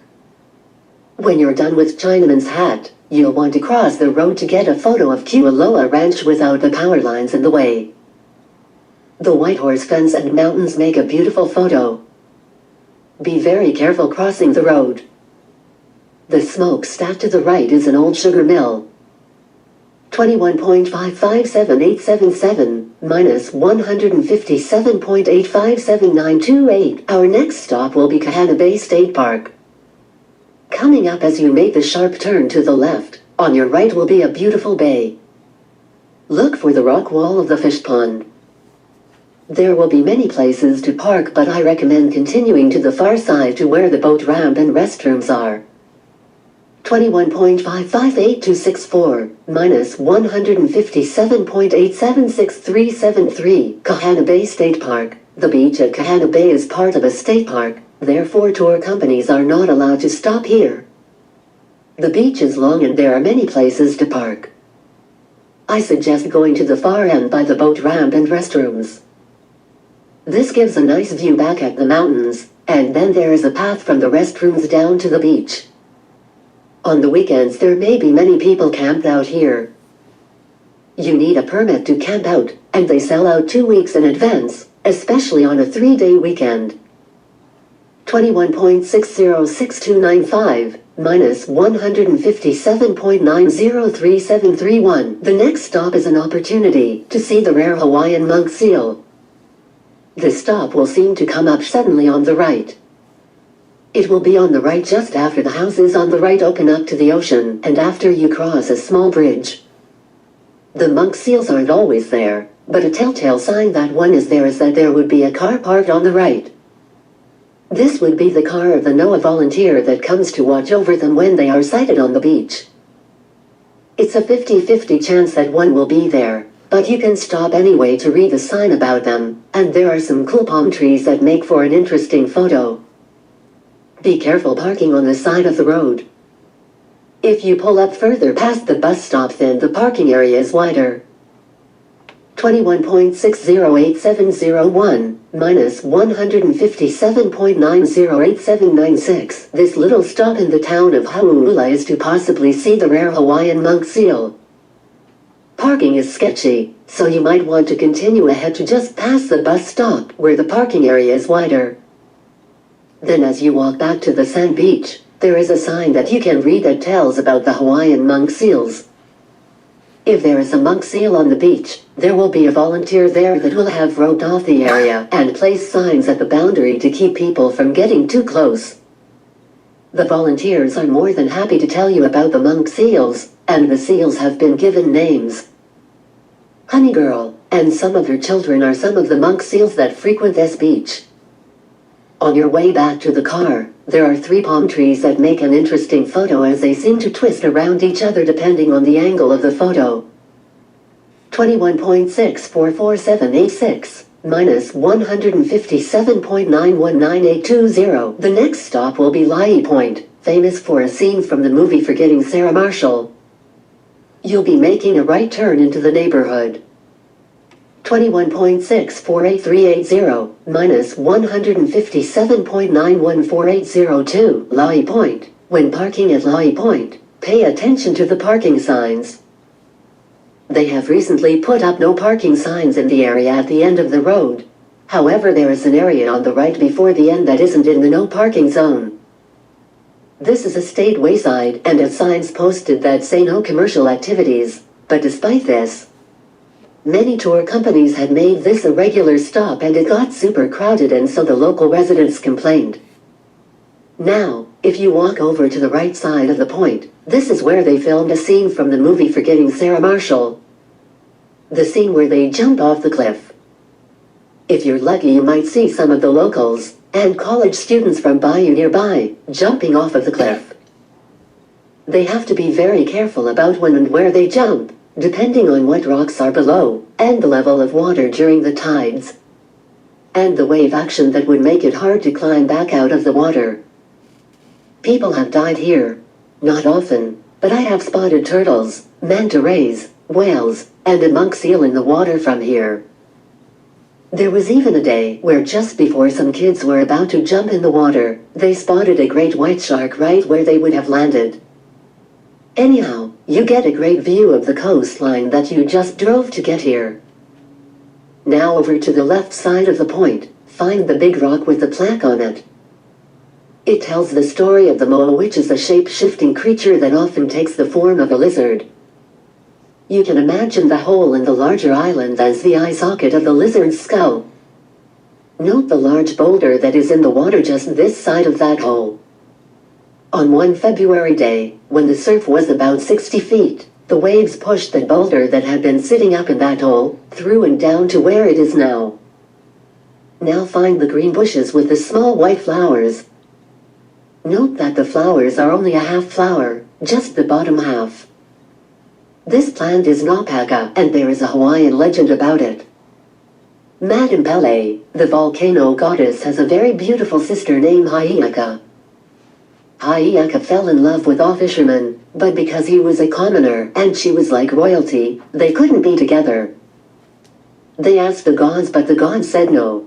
When you're done with Chinaman's Hat, you'll want to cross the road to get a photo of Kualoa Ranch without the power lines in the way. The white horse fence and mountains make a beautiful photo. Be very careful crossing the road. The smokestack to the right is an old sugar mill. 21.557877 minus 157.857928. Our next stop will be Kahana Bay State Park. Coming up as you make the sharp turn to the left, on your right will be a beautiful bay. Look for the rock wall of the fish pond. There will be many places to park, but I recommend continuing to the far side to where the boat ramp and restrooms are. 21.558264 minus 157.876373. Kahana Bay State Park. The beach at Kahana Bay is part of a state park, therefore tour companies are not allowed to stop here. The beach is long and there are many places to park. I suggest going to the far end by the boat ramp and restrooms. This gives a nice view back at the mountains, and then there is a path from the restrooms down to the beach. On the weekends there may be many people camped out here. You need a permit to camp out, and they sell out 2 weeks in advance, especially on a 3-day weekend. 21.606295 minus 157.903731. The next stop is an opportunity to see the rare Hawaiian monk seal. This stop will seem to come up suddenly on the right. It will be on the right just after the houses on the right open up to the ocean and after you cross a small bridge. The monk seals aren't always there, but a telltale sign that one is there is that there would be a car parked on the right. This would be the car of the NOAA volunteer that comes to watch over them when they are sighted on the beach. It's a 50-50 chance that one will be there, but you can stop anyway to read the sign about them, and there are some cool palm trees that make for an interesting photo. Be careful parking on the side of the road. If you pull up further past the bus stop, then the parking area is wider. 21.608701 minus 157.908796. This little stop in the town of Hauula is to possibly see the rare Hawaiian monk seal. Parking is sketchy, so you might want to continue ahead to just past the bus stop where the parking area is wider. Then as you walk back to the sand beach, there is a sign that you can read that tells about the Hawaiian monk seals. If there is a monk seal on the beach, there will be a volunteer there that will have roped off the area and place signs at the boundary to keep people from getting too close. The volunteers are more than happy to tell you about the monk seals, and the seals have been given names. Honey Girl and some of her children are some of the monk seals that frequent this beach. On your way back to the car, there are 3 palm trees that make an interesting photo as they seem to twist around each other depending on the angle of the photo. 21.644786 minus 157.919820. The next stop will be Laie Point, famous for a scene from the movie Forgetting Sarah Marshall. You'll be making a right turn into the neighborhood. 21.648380 minus 157.914802. Laie Point. When parking at Laie Point, pay attention to the parking signs. They have recently put up no parking signs in the area at the end of the road. However, there is an area on the right before the end that isn't in the no parking zone. This is a state wayside and has signs posted that say no commercial activities, but despite this, many tour companies had made this a regular stop and it got super crowded, and so the local residents complained. Now, if you walk over to the right side of the point, this is where they filmed a scene from the movie Forgetting Sarah Marshall. The scene where they jump off the cliff. If you're lucky, you might see some of the locals and college students from Bayou nearby jumping off of the cliff. They have to be very careful about when and where they jump, depending on what rocks are below and the level of water during the tides, and the wave action that would make it hard to climb back out of the water. People have died here. Not often, but I have spotted turtles, manta rays, whales, and a monk seal in the water from here. There was even a day where just before some kids were about to jump in the water, they spotted a great white shark right where they would have landed. Anyhow, you get a great view of the coastline that you just drove to get here. Now over to the left side of the point, find the big rock with the plaque on it. It tells the story of the moa, which is a shape-shifting creature that often takes the form of a lizard. You can imagine the hole in the larger island as the eye socket of the lizard's skull. Note the large boulder that is in the water just this side of that hole. On one February day, when the surf was about 60 feet, the waves pushed the boulder that had been sitting up in that hole through and down to where it is now. Now find the green bushes with the small white flowers. Note that the flowers are only a half flower, just the bottom half. This plant is Napaka, and there is a Hawaiian legend about it. Madame Pele, the volcano goddess, has a very beautiful sister named Haiaka. Haiaka fell in love with a fisherman, but because he was a commoner and she was like royalty, they couldn't be together. They asked the gods, but the gods said no.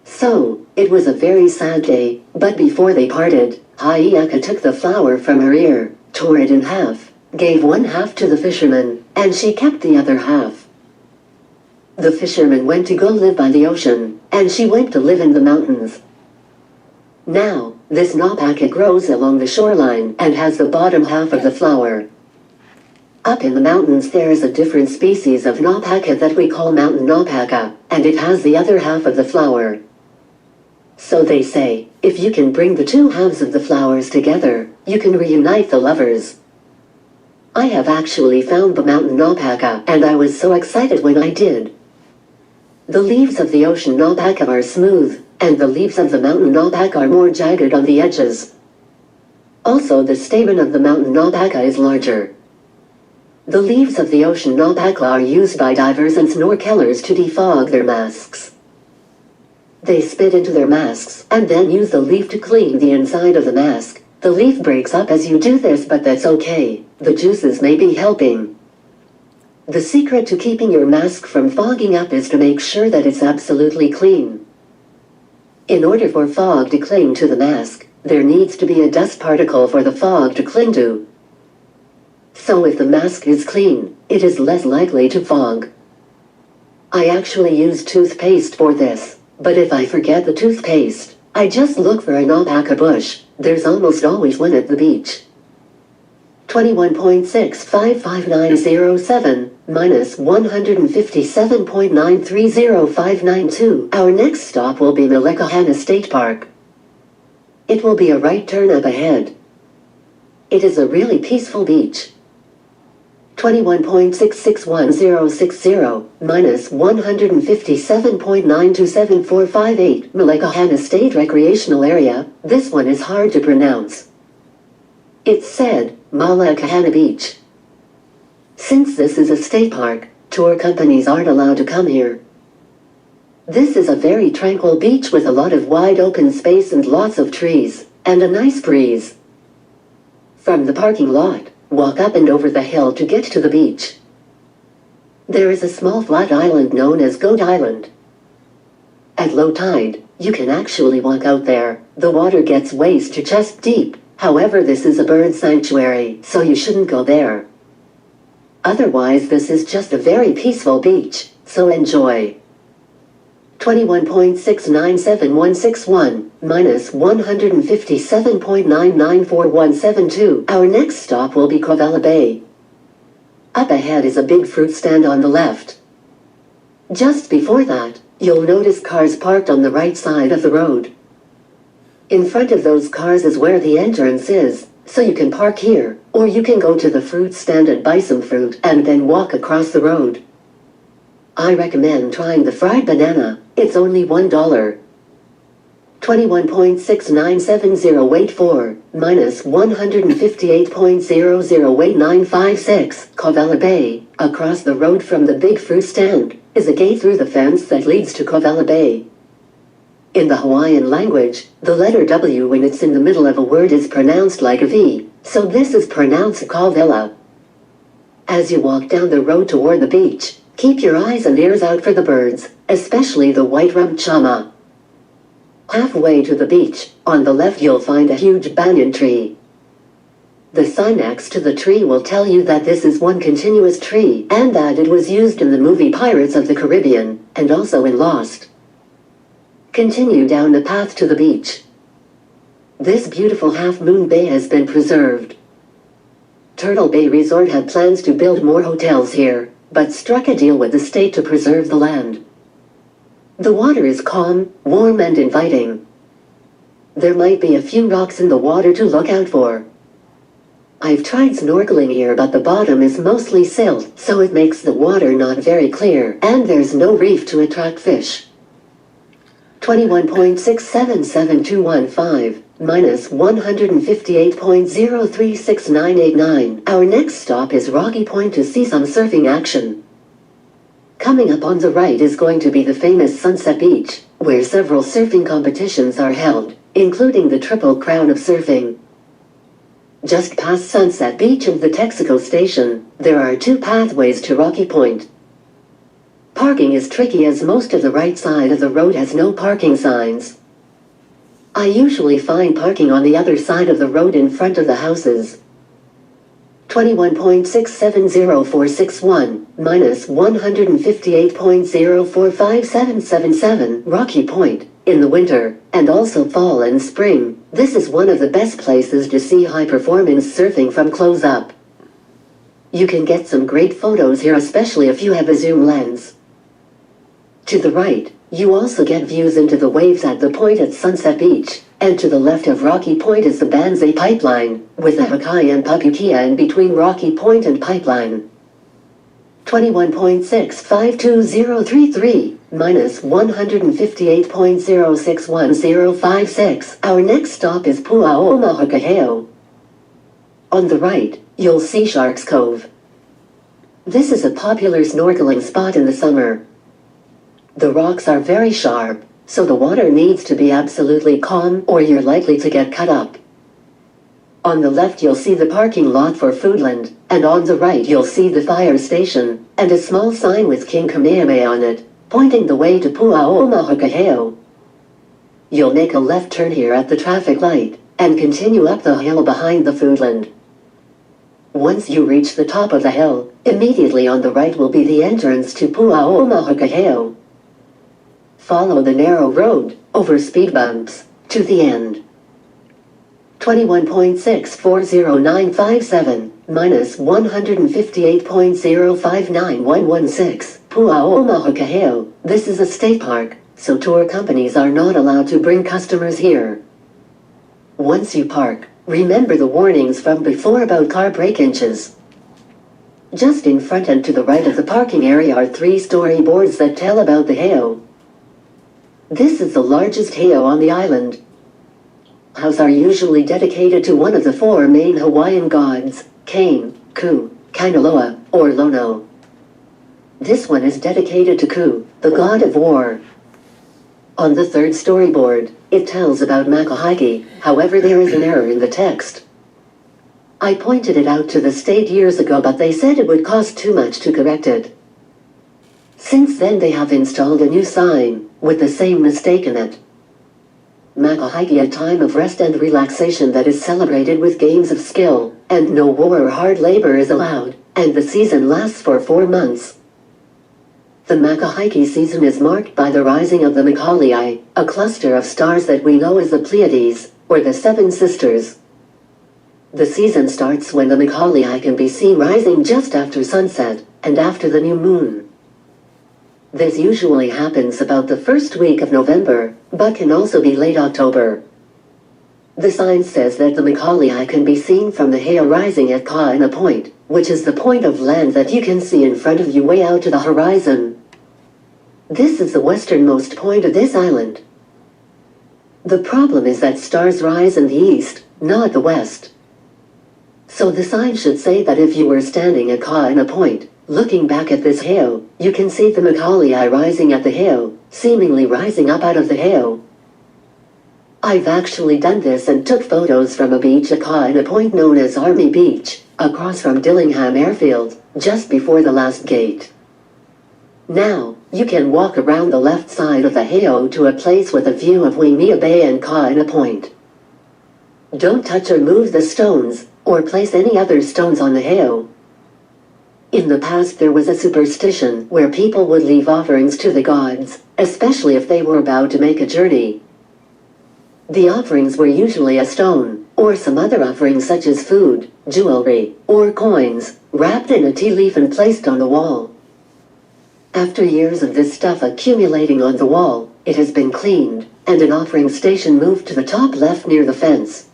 So, it was a very sad day, but before they parted, Haiaka took the flower from her ear, tore it in half, gave one half to the fisherman, and she kept the other half. The fisherman went to go live by the ocean, and she went to live in the mountains. Now, this napaka grows along the shoreline and has the bottom half of the flower. Up in the mountains there is a different species of napaka that we call mountain napaka, and it has the other half of the flower. So they say, if you can bring the two halves of the flowers together, you can reunite the lovers. I have actually found the mountain napaka, and I was so excited when I did. The leaves of the ocean napaka are smooth, and the leaves of the mountain napaka are more jagged on the edges. Also, the stamen of the mountain napaka is larger. The leaves of the ocean napaka are used by divers and snorkelers to defog their masks. They spit into their masks and then use the leaf to clean the inside of the mask. The leaf breaks up as you do this, but that's okay. The juices may be helping. The secret to keeping your mask from fogging up is to make sure that it's absolutely clean. In order for fog to cling to the mask, there needs to be a dust particle for the fog to cling to. So if the mask is clean, it is less likely to fog. I actually use toothpaste for this, but if I forget the toothpaste, I just look for an alpaca bush. There's almost always one at the beach. 21.655907 minus 157.930592. Our next stop will be Melekahana State Park. It will be a right turn up ahead. It is a really peaceful beach. 21.661060 minus 157.927458 Melekahana State Recreational Area. This one is hard to pronounce. It's said, Melekahana Beach. Since this is a state park, tour companies aren't allowed to come here. This is a very tranquil beach with a lot of wide open space and lots of trees, and a nice breeze. From the parking lot, walk up and over the hill to get to the beach. There is a small flat island known as Goat Island. At low tide, you can actually walk out there. The water gets waist to chest deep. However, this is a bird sanctuary, so you shouldn't go there. Otherwise, this is just a very peaceful beach, so enjoy. 21.697161 minus 157.994172. Our next stop will be Kovela Bay. Up ahead is a big fruit stand on the left. Just before that, you'll notice cars parked on the right side of the road. In front of those cars is where the entrance is, so you can park here, or you can go to the fruit stand and buy some fruit and then walk across the road. I recommend trying the fried banana. It's only $1. 21.697084 minus 158.008956. Kovela Bay, across the road from the big fruit stand, is a gate through the fence that leads to Kovela Bay. In the Hawaiian language, the letter W when it's in the middle of a word is pronounced like a V, so this is pronounced Kovela. As you walk down the road toward the beach, keep your eyes and ears out for the birds, especially the white-rumped chama. Halfway to the beach, on the left you'll find a huge banyan tree. The sign next to the tree will tell you that this is one continuous tree and that it was used in the movie Pirates of the Caribbean, and also in Lost. Continue down the path to the beach. This beautiful half-moon bay has been preserved. Turtle Bay Resort had plans to build more hotels here, but struck a deal with the state to preserve the land. The water is calm, warm and inviting. There might be a few rocks in the water to look out for. I've tried snorkeling here, but the bottom is mostly silt, so it makes the water not very clear, and there's no reef to attract fish. 21.677215 minus 158.036989. Our next stop is Rocky Point to see some surfing action. Coming up on the right is going to be the famous Sunset Beach, where several surfing competitions are held, including the Triple Crown of Surfing. Just past Sunset Beach and the Texaco station, there are two pathways to Rocky Point. Parking is tricky as most of the right side of the road has no parking signs. I usually find parking on the other side of the road in front of the houses. 21.670461 minus 158.045777 Rocky Point. In the winter, and also fall and spring, this is one of the best places to see high-performance surfing from close up. You can get some great photos here, especially if you have a zoom lens. To the right, you also get views into the waves at the point at Sunset Beach, and to the left of Rocky Point is the Banzai Pipeline, with the Hakai and Papukia in between Rocky Point and Pipeline. 21.652033 minus 158.061056. Our next stop is Pu'ao'omahakaheo. On the right, you'll see Sharks Cove. This is a popular snorkeling spot in the summer. The rocks are very sharp, so the water needs to be absolutely calm or you're likely to get cut up. On the left you'll see the parking lot for Foodland, and on the right you'll see the fire station, and a small sign with King Kamehameha on it, pointing the way to Pu'ao'omahakaheo. You'll make a left turn here at the traffic light, and continue up the hill behind the Foodland. Once you reach the top of the hill, immediately on the right will be the entrance to Pu'ao'omahakaheo. Follow the narrow road, over speed bumps, to the end. 21.640957 minus 158.059116. Puao Omaha Kaheo. This is a state park, so tour companies are not allowed to bring customers here. Once you park, remember the warnings from before about car brake inches. Just in front and to the right of the parking area are 3-story boards that tell about the heiau. This is the largest heiau on the island. Heiaus are usually dedicated to one of the 4 main Hawaiian gods, Kane, Ku, Kainaloa, or Lono. This one is dedicated to Ku, the god of war. On the 3rd storyboard, it tells about Makahiki, however there is an error in the text. I pointed it out to the state years ago, but they said it would cost too much to correct it. Since then they have installed a new sign, with the same mistake in it. Makahiki, a time of rest and relaxation that is celebrated with games of skill, and no war or hard labor is allowed, and the season lasts for 4 months. The Makahiki season is marked by the rising of the Makalii, a cluster of stars that we know as the Pleiades, or the 7 Sisters. The season starts when the Makalii can be seen rising just after sunset, and after the new moon. This usually happens about the first week of November, but can also be late October. The sign says that the Makalii can be seen from the heiau rising at Kaina Point, which is the point of land that you can see in front of you way out to the horizon. This is the westernmost point of this island. The problem is that stars rise in the east, not the west. So the sign should say that if you were standing at Kaina Point, looking back at this heiau, you can see the Makalii rising at the heiau, seemingly rising up out of the heiau. I've actually done this and took photos from a beach at Kaina Point known as Army Beach, across from Dillingham Airfield, just before the last gate. Now, you can walk around the left side of the heiau to a place with a view of Waimea Bay and Kaina Point. Don't touch or move the stones, or place any other stones on the heiau. In the past there was a superstition where people would leave offerings to the gods, especially if they were about to make a journey. The offerings were usually a stone, or some other offerings such as food, jewelry, or coins, wrapped in a tea leaf and placed on the wall. After years of this stuff accumulating on the wall, it has been cleaned, and an offering station moved to the top left near the fence.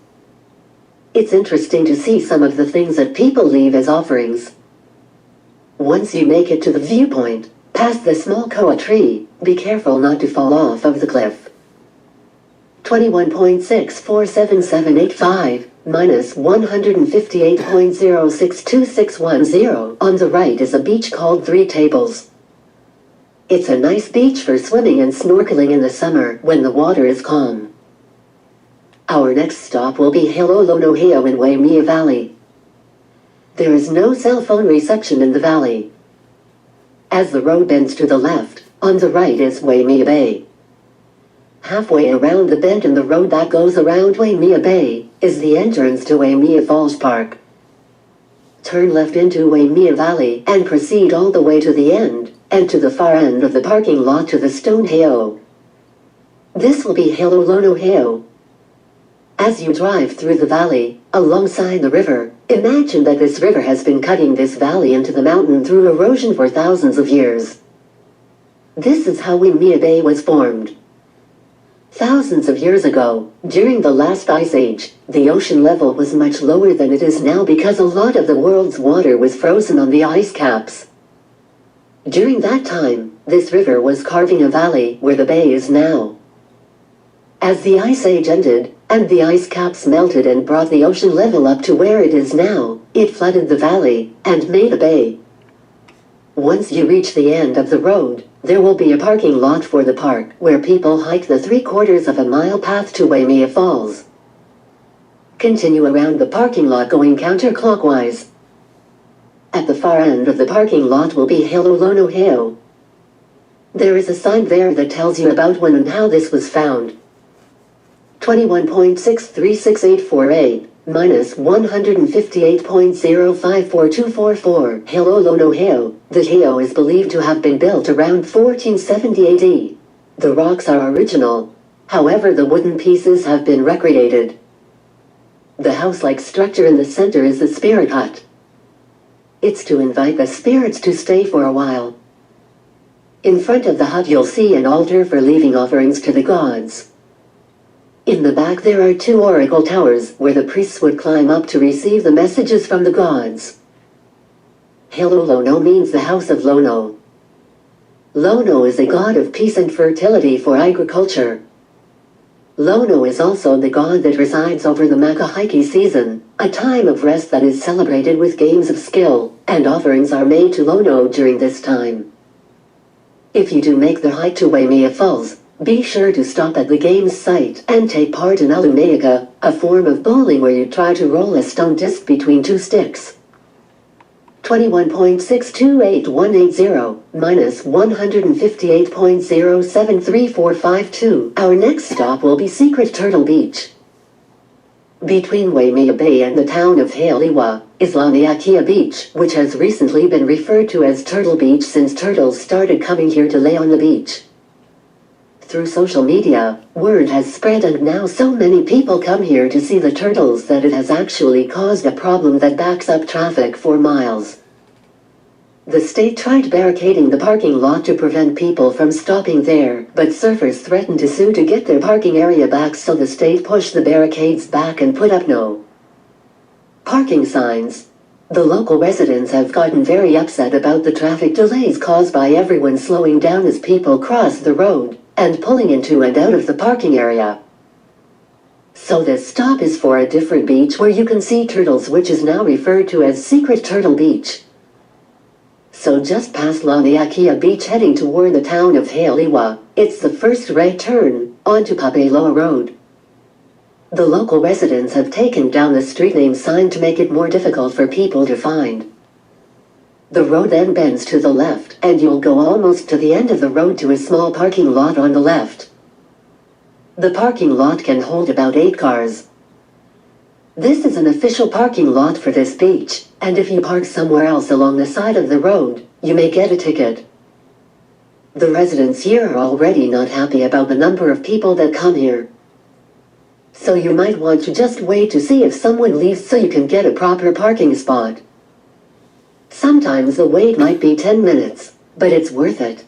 It's interesting to see some of the things that people leave as offerings. Once you make it to the viewpoint, past the small koa tree, be careful not to fall off of the cliff. 21.647785 minus 158.062610. On the right is a beach called 3 Tables. It's a nice beach for swimming and snorkeling in the summer when the water is calm. Our next stop will be Hilolono Heiau in Waimea Valley. There is no cell phone reception in the valley. As the road bends to the left, on the right is Waimea Bay. Halfway around the bend in the road that goes around Waimea Bay is the entrance to Waimea Falls Park. Turn left into Waimea Valley and proceed all the way to the end, and to the far end of the parking lot to the stone heiau. This will be Hilolono Heiau. As you drive through the valley, alongside the river, imagine that this river has been cutting this valley into the mountain through erosion for thousands of years. This is how Waimea Bay was formed. Thousands of years ago, during the last ice age, the ocean level was much lower than it is now because a lot of the world's water was frozen on the ice caps. During that time, this river was carving a valley where the bay is now. As the ice age ended, and the ice caps melted and brought the ocean level up to where it is now, it flooded the valley, and made a bay. Once you reach the end of the road, there will be a parking lot for the park, where people hike the 3/4 of a mile path to Waimea Falls. Continue around the parking lot going counterclockwise. At the far end of the parking lot will be Hilolono Heiau. There is a sign there that tells you about when and how this was found. 21.636848 minus 158.054244 Hilolono Heiau. The heiau is believed to have been built around 1470 AD. The rocks are original. However, the wooden pieces have been recreated. The house-like structure in the center is the spirit hut. It's to invite the spirits to stay for a while. In front of the hut you'll see an altar for leaving offerings to the gods. In the back there are 2 oracle towers where the priests would climb up to receive the messages from the gods. Lono means the house of Lono. Lono is a god of peace and fertility for agriculture. Lono is also the god that resides over the Makahiki season, a time of rest that is celebrated with games of skill, and offerings are made to Lono during this time. If you do make the hike to Waimea Falls, be sure to stop at the games site and take part in Alumeaka, a form of bowling where you try to roll a stone disc between 2 sticks. 21.628180 minus 158.073452. Our next stop will be Secret Turtle Beach. Between Waimea Bay and the town of Haleiwa is Laniakea Beach, which has recently been referred to as Turtle Beach since turtles started coming here to lay on the beach. Through social media, word has spread and now so many people come here to see the turtles that it has actually caused a problem that backs up traffic for miles. The state tried barricading the parking lot to prevent people from stopping there, but surfers threatened to sue to get their parking area back, so the state pushed the barricades back and put up no parking signs. The local residents have gotten very upset about the traffic delays caused by everyone slowing down as people cross the road and pulling into and out of the parking area. So this stop is for a different beach where you can see turtles, which is now referred to as Secret Turtle Beach. So just past Laniakea Beach heading toward the town of Haleiwa, it's the first right turn onto Papeloa Road. The local residents have taken down the street name sign to make it more difficult for people to find. The road then bends to the left, and you'll go almost to the end of the road to a small parking lot on the left. The parking lot can hold about 8 cars. This is an official parking lot for this beach, and if you park somewhere else along the side of the road, you may get a ticket. The residents here are already not happy about the number of people that come here. So you might want to just wait to see if someone leaves so you can get a proper parking spot. Sometimes the wait might be 10 minutes, but it's worth it.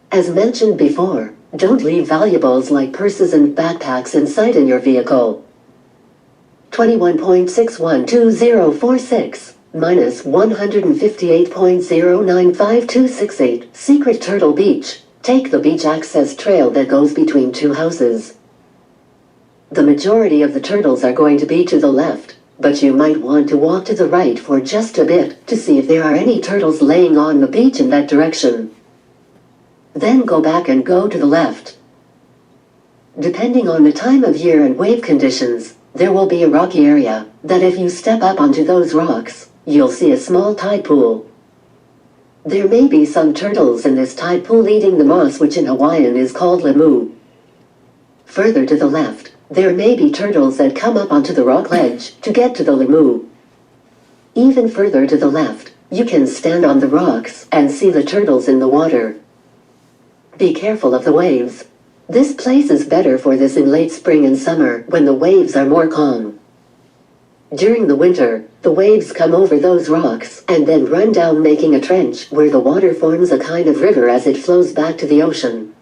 As mentioned before, don't leave valuables like purses and backpacks inside in your vehicle. 21.612046 minus 158.095268. Secret Turtle Beach. Take the beach access trail that goes between 2 houses. The majority of the turtles are going to be to the left, but you might want to walk to the right for just a bit to see if there are any turtles laying on the beach in that direction. Then go back and go to the left. Depending on the time of year and wave conditions, there will be a rocky area that if you step up onto those rocks, you'll see a small tide pool. There may be some turtles in this tide pool eating the moss, which in Hawaiian is called lemu. Further to the left, there may be turtles that come up onto the rock ledge to get to the lemu. Even further to the left, you can stand on the rocks and see the turtles in the water. Be careful of the waves. This place is better for this in late spring and summer when the waves are more calm. During the winter, the waves come over those rocks and then run down, making a trench where the water forms a kind of river as it flows back to the ocean.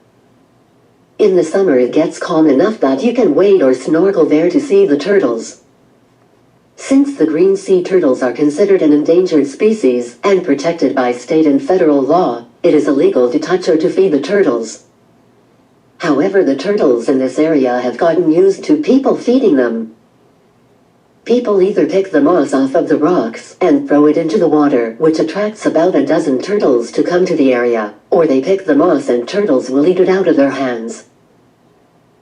In the summer it gets calm enough that you can wade or snorkel there to see the turtles. Since the green sea turtles are considered an endangered species and protected by state and federal law, it is illegal to touch or to feed the turtles. However, the turtles in this area have gotten used to people feeding them. People either pick the moss off of the rocks and throw it into the water, which attracts about a dozen turtles to come to the area, or they pick the moss and turtles will eat it out of their hands.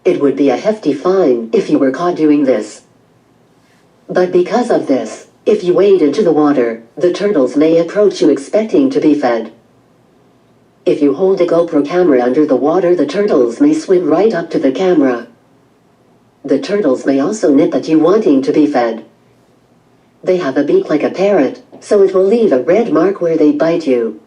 It would be a hefty fine if you were caught doing this. But because of this, if you wade into the water, the turtles may approach you expecting to be fed. If you hold a GoPro camera under the water, the turtles may swim right up to the camera. The turtles may also nip at you wanting to be fed. They have a beak like a parrot, so it will leave a red mark where they bite you.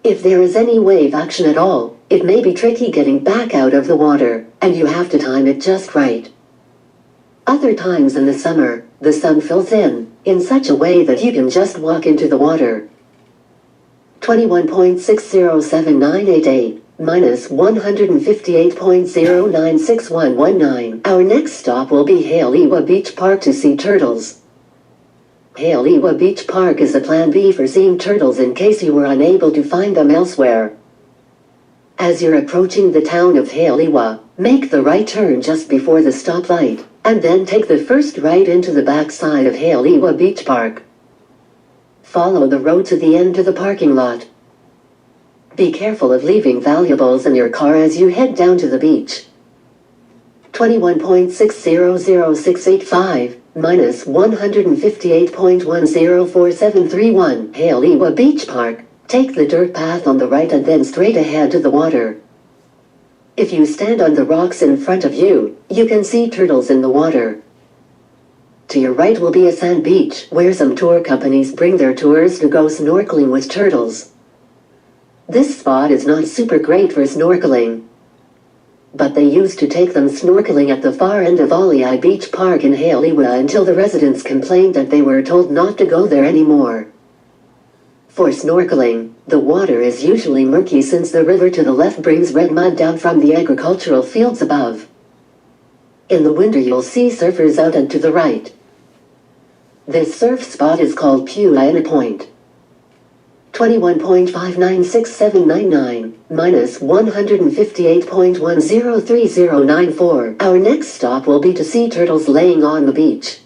If there is any wave action at all, it may be tricky getting back out of the water, and you have to time it just right. Other times in the summer, the sun fills in such a way that you can just walk into the water. 21.607988 minus 158.096119. Our next stop will be Haleiwa Beach Park to see turtles. Haleiwa Beach Park is a plan B for seeing turtles in case you were unable to find them elsewhere. As you're approaching the town of Haleiwa, make the right turn just before the stoplight, and then take the first right into the backside of Haleiwa Beach Park. Follow the road to the end to the parking lot. Be careful of leaving valuables in your car as you head down to the beach. 21.600685 minus 158.104731 Haleiwa Beach Park. Take the dirt path on the right and then straight ahead to the water. If you stand on the rocks in front of you, you can see turtles in the water. To your right will be a sand beach where some tour companies bring their tours to go snorkeling with turtles. This spot is not super great for snorkeling, but they used to take them snorkeling at the far end of Oahu Beach Park in Haleiwa until the residents complained that they were told not to go there anymore. For snorkeling, the water is usually murky since the river to the left brings red mud down from the agricultural fields above. In the winter you'll see surfers out and to the right. This surf spot is called Puaina Point. 21.596799 minus 158.103094. Our next stop will be to see turtles laying on the beach.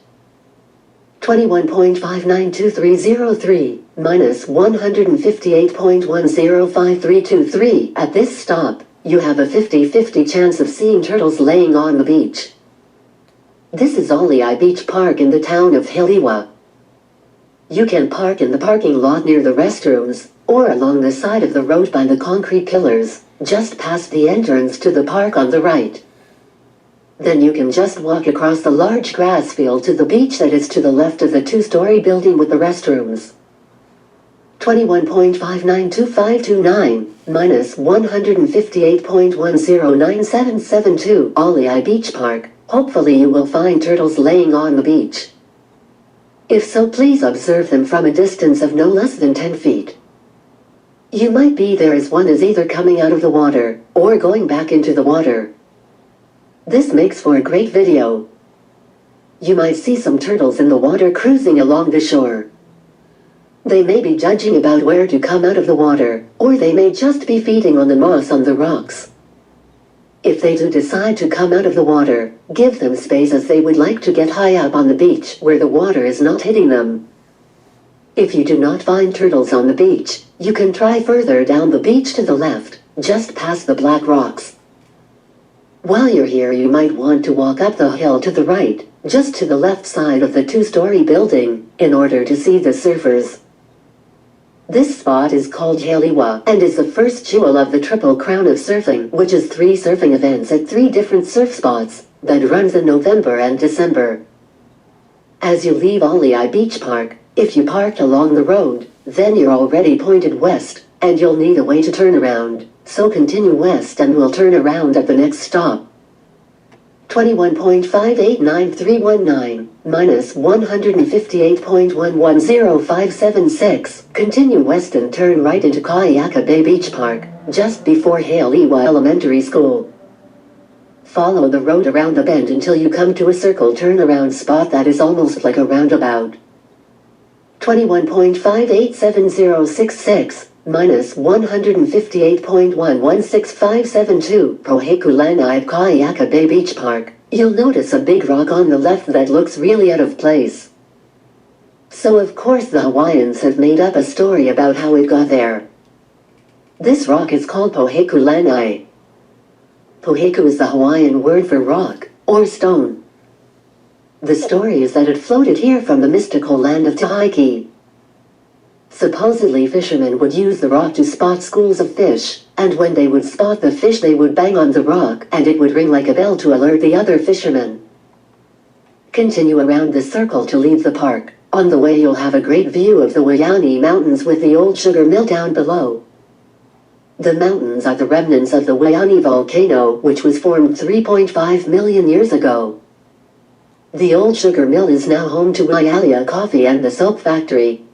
21.592303 minus 158.105323. At this stop, you have a 50-50 chance of seeing turtles laying on the beach. This is Oahu Beach Park in the town of Haleiwa. You can park in the parking lot near the restrooms, or along the side of the road by the concrete pillars, just past the entrance to the park on the right. Then you can just walk across the large grass field to the beach that is to the left of the two-story building with the restrooms. 21.592529 minus 158.109772 Oahu Beach Park. Hopefully you will find turtles laying on the beach. If so, please observe them from a distance of no less than 10 feet. You might be there as one is either coming out of the water or going back into the water. This makes for a great video. You might see some turtles in the water cruising along the shore. They may be judging about where to come out of the water, or they may just be feeding on the moss on the rocks. If they do decide to come out of the water, give them space as they would like to get high up on the beach where the water is not hitting them. If you do not find turtles on the beach, you can try further down the beach to the left, just past the black rocks. While you're here, you might want to walk up the hill to the right, just to the left side of the two-story building, in order to see the surfers. This spot is called Haleiwa and is the first jewel of the Triple Crown of Surfing, which is 3 surfing events at 3 different surf spots that runs in November and December. As you leave Oahu Beach Park, if you parked along the road, then you're already pointed west, and you'll need a way to turn around, so continue west and we'll turn around at the next stop. 21.589319 minus 158.110576. Continue west and turn right into Kaiyaka Bay Beach Park, just before Haleiwa Elementary School. Follow the road around the bend until you come to a circle turnaround spot that is almost like a roundabout. 21.587066 minus 158.116572 Pohekulana at Kaiyaka Bay Beach Park. You'll notice a big rock on the left that looks really out of place. So of course the Hawaiians have made up a story about how it got there. This rock is called Pohekulana. Poheku is the Hawaiian word for rock, or stone. The story is that it floated here from the mystical land of Tahiti. Supposedly fishermen would use the rock to spot schools of fish, and when they would spot the fish they would bang on the rock and it would ring like a bell to alert the other fishermen. Continue around the circle to leave the park. On the way you'll have a great view of the Waiani Mountains with the old sugar mill down below. The mountains are the remnants of the Waiani volcano, which was formed 3.5 million years ago. The old sugar mill is now home to Waialia Coffee and the soap factory.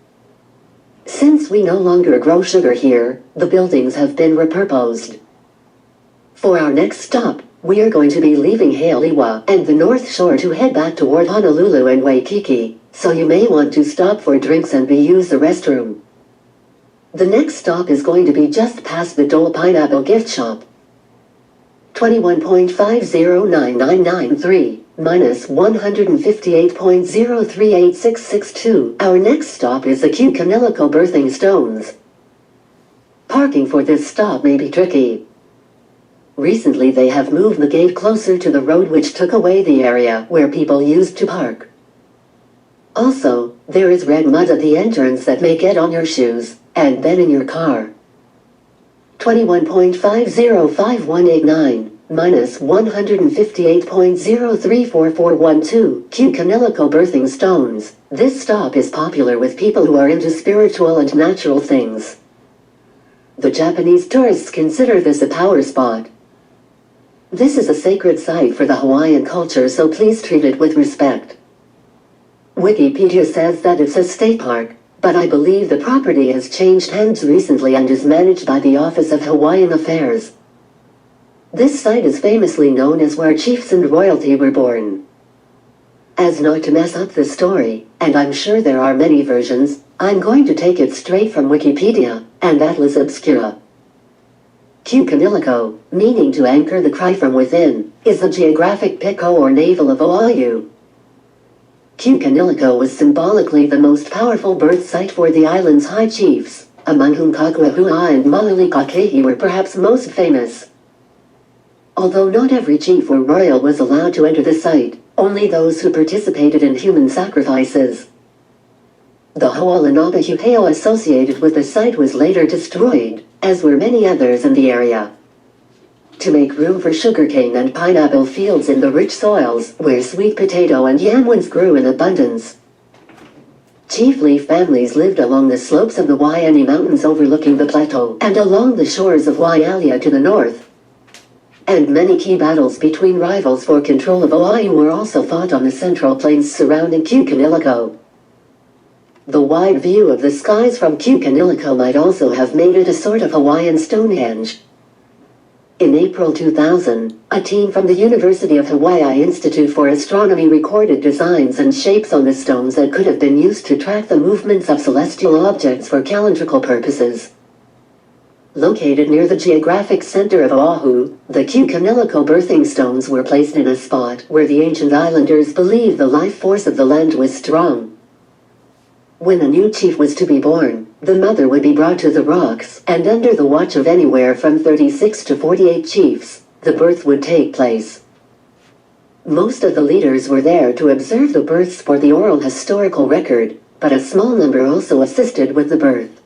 Since we no longer grow sugar here, the buildings have been repurposed. For our next stop, we are going to be leaving Haleiwa and the North Shore to head back toward Honolulu and Waikiki, so you may want to stop for drinks and use the restroom. The next stop is going to be just past the Dole Pineapple gift shop. 21.509993 minus 158.038662. Our next stop is the Kukaniloko Birthing Stones. Parking for this stop may be tricky. Recently they have moved the gate closer to the road, which took away the area where people used to park. Also, there is red mud at the entrance that may get on your shoes, and then in your car. 21.505189 minus 158.034412 Kukaniloko Birthing Stones. This stop is popular with people who are into spiritual and natural things. The Japanese tourists consider this a power spot. This is a sacred site for the Hawaiian culture, so please treat it with respect. Wikipedia says that it's a state park, but I believe the property has changed hands recently and is managed by the Office of Hawaiian Affairs. This site is famously known as where chiefs and royalty were born. As not to mess up the story, and I'm sure there are many versions, I'm going to take it straight from Wikipedia and Atlas Obscura. Kukaniloko, meaning to anchor the cry from within, is the geographic piko or navel of Oahu. Kukaniloko was symbolically the most powerful birth site for the island's high chiefs, among whom Kakuahua and Malulikakehi were perhaps most famous. Although not every chief or royal was allowed to enter the site, only those who participated in human sacrifices. The Ho'olanaga Hupeo associated with the site was later destroyed, as were many others in the area. To make room for sugarcane and pineapple fields in the rich soils where sweet potato and yam once grew in abundance. Chiefly families lived along the slopes of the Waiani Mountains overlooking the plateau and along the shores of Waialia to the north. And many key battles between rivals for control of Oahu were also fought on the central plains surrounding Kukaniloko. The wide view of the skies from Kukaniloko might also have made it a sort of Hawaiian Stonehenge. In April 2000, a team from the University of Hawaii Institute for Astronomy recorded designs and shapes on the stones that could have been used to track the movements of celestial objects for calendrical purposes. Located near the geographic center of Oahu, the Kukaniloko birthing stones were placed in a spot where the ancient islanders believed the life force of the land was strong. When a new chief was to be born, the mother would be brought to the rocks, and under the watch of anywhere from 36 to 48 chiefs, the birth would take place. Most of the leaders were there to observe the births for the oral historical record, but a small number also assisted with the birth.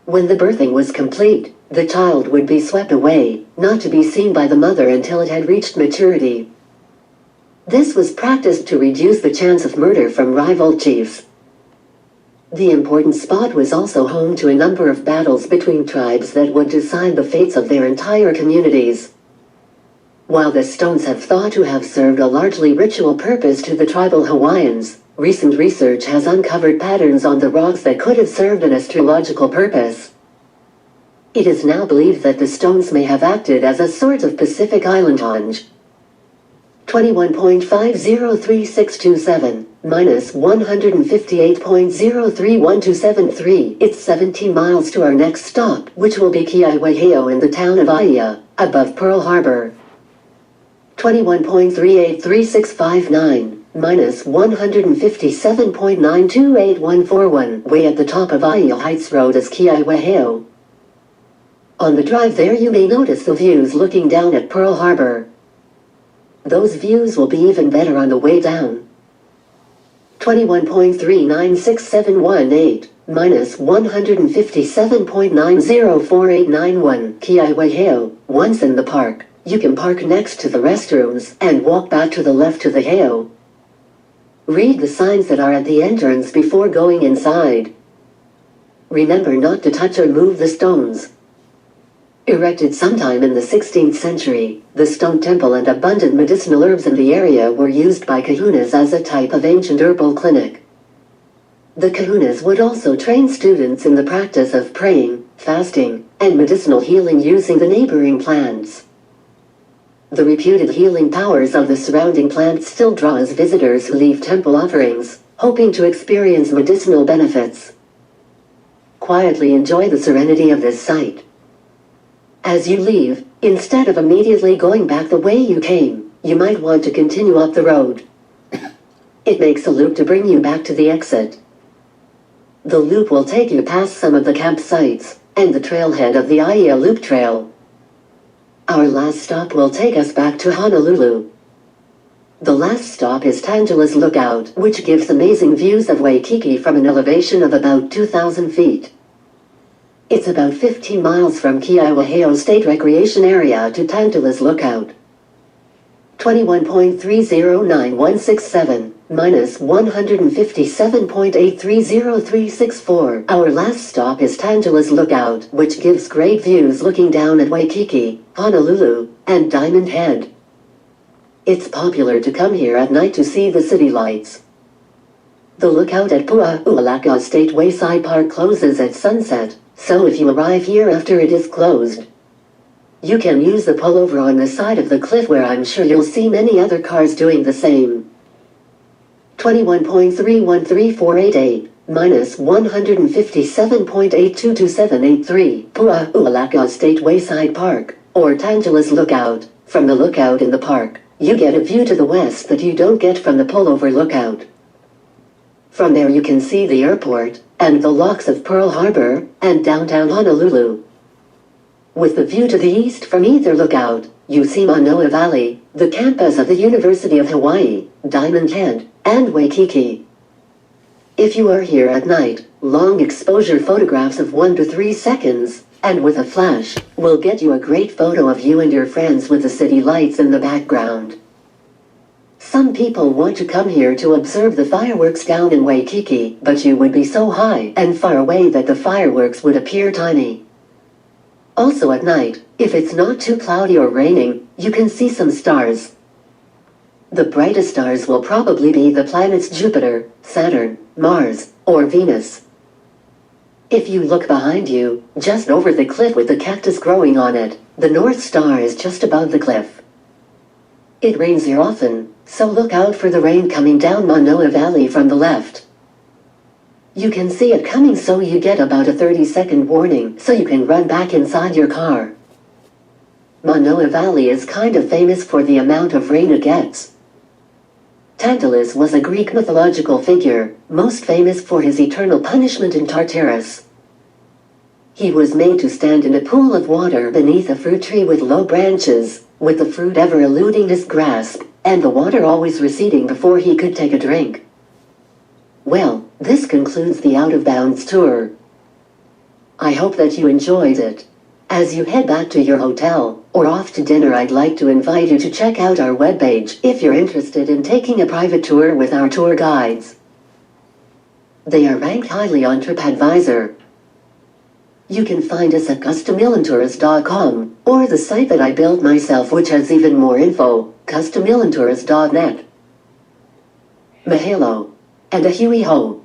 When the birthing was complete, the child would be swept away, not to be seen by the mother until it had reached maturity. This was practiced to reduce the chance of murder from rival chiefs. The important spot was also home to a number of battles between tribes that would decide the fates of their entire communities. While the stones have thought to have served a largely ritual purpose to the tribal Hawaiians, recent research has uncovered patterns on the rocks that could have served an astrological purpose. It is now believed that the stones may have acted as a sort of Pacific Island henge. 21.503627 minus 158.031273. It's 17 miles to our next stop, which will be Kiaiwaheo in the town of Aiea, above Pearl Harbor. 21.383659 minus 157.928141. Way at the top of Aiea Heights Road is Kiaiwaheo. On the drive there you may notice the views looking down at Pearl Harbor. Those views will be even better on the way down. 21.396718 minus 157.904891. Kiaiwaheo. Once in the park, you can park next to the restrooms and walk back to the left to the Heo. Read the signs that are at the entrance before going inside. Remember not to touch or move the stones. Erected sometime in the 16th century, the stone temple and abundant medicinal herbs in the area were used by kahunas as a type of ancient herbal clinic. The kahunas would also train students in the practice of praying, fasting, and medicinal healing using the neighboring plants. The reputed healing powers of the surrounding plants still draws visitors who leave temple offerings, hoping to experience medicinal benefits. Quietly enjoy the serenity of this site. As you leave, instead of immediately going back the way you came, you might want to continue up the road. It makes a loop to bring you back to the exit. The loop will take you past some of the campsites, and the trailhead of the Ia Loop Trail. Our last stop will take us back to Honolulu. The last stop is Tangela's Lookout, which gives amazing views of Waikiki from an elevation of about 2,000 feet. It's about 15 miles from Kaiwaheo State Recreation Area to Tangela's Lookout. 21.309167 minus 157.830364. Our last stop is Tangela's Lookout, which gives great views looking down at Waikiki, Honolulu, and Diamond Head. It's popular to come here at night to see the city lights. The lookout at Pu'u'ulaka State Wayside Park closes at sunset, so if you arrive here after it is closed, you can use the pullover on the side of the cliff where I'm sure you'll see many other cars doing the same. 21.313488 minus 157.822783 Pu'u'ulaka State Wayside Park, or Tangela's Lookout. From the lookout in the park, you get a view to the west that you don't get from the pullover lookout. From there you can see the airport, and the locks of Pearl Harbor, and downtown Honolulu. With the view to the east from either lookout, you see Manoa Valley, the campus of the University of Hawaii, Diamond Head, and Waikiki. If you are here at night, long exposure photographs of 1 to 3 seconds, and with a flash, will get you a great photo of you and your friends with the city lights in the background. Some people want to come here to observe the fireworks down in Waikiki, but you would be so high and far away that the fireworks would appear tiny. Also at night, if it's not too cloudy or raining, you can see some stars. The brightest stars will probably be the planets Jupiter, Saturn, Mars, or Venus. If you look behind you, just over the cliff with the cactus growing on it, the North Star is just above the cliff. It rains here often, so look out for the rain coming down Manoa Valley from the left. You can see it coming, so you get about a 30-second warning so you can run back inside your car. Manoa Valley is kind of famous for the amount of rain it gets. Tantalus was a Greek mythological figure, most famous for his eternal punishment in Tartarus. He was made to stand in a pool of water beneath a fruit tree with low branches, with the fruit ever eluding his grasp, and the water always receding before he could take a drink. Well, this concludes the Out of Bounds tour. I hope that you enjoyed it. As you head back to your hotel, or off to dinner, I'd like to invite you to check out our webpage if you're interested in taking a private tour with our tour guides. They are ranked highly on TripAdvisor. You can find us at customilantourist.com, or the site that I built myself, which has even more info, customilantourist.net. Mahalo. And a hui ho.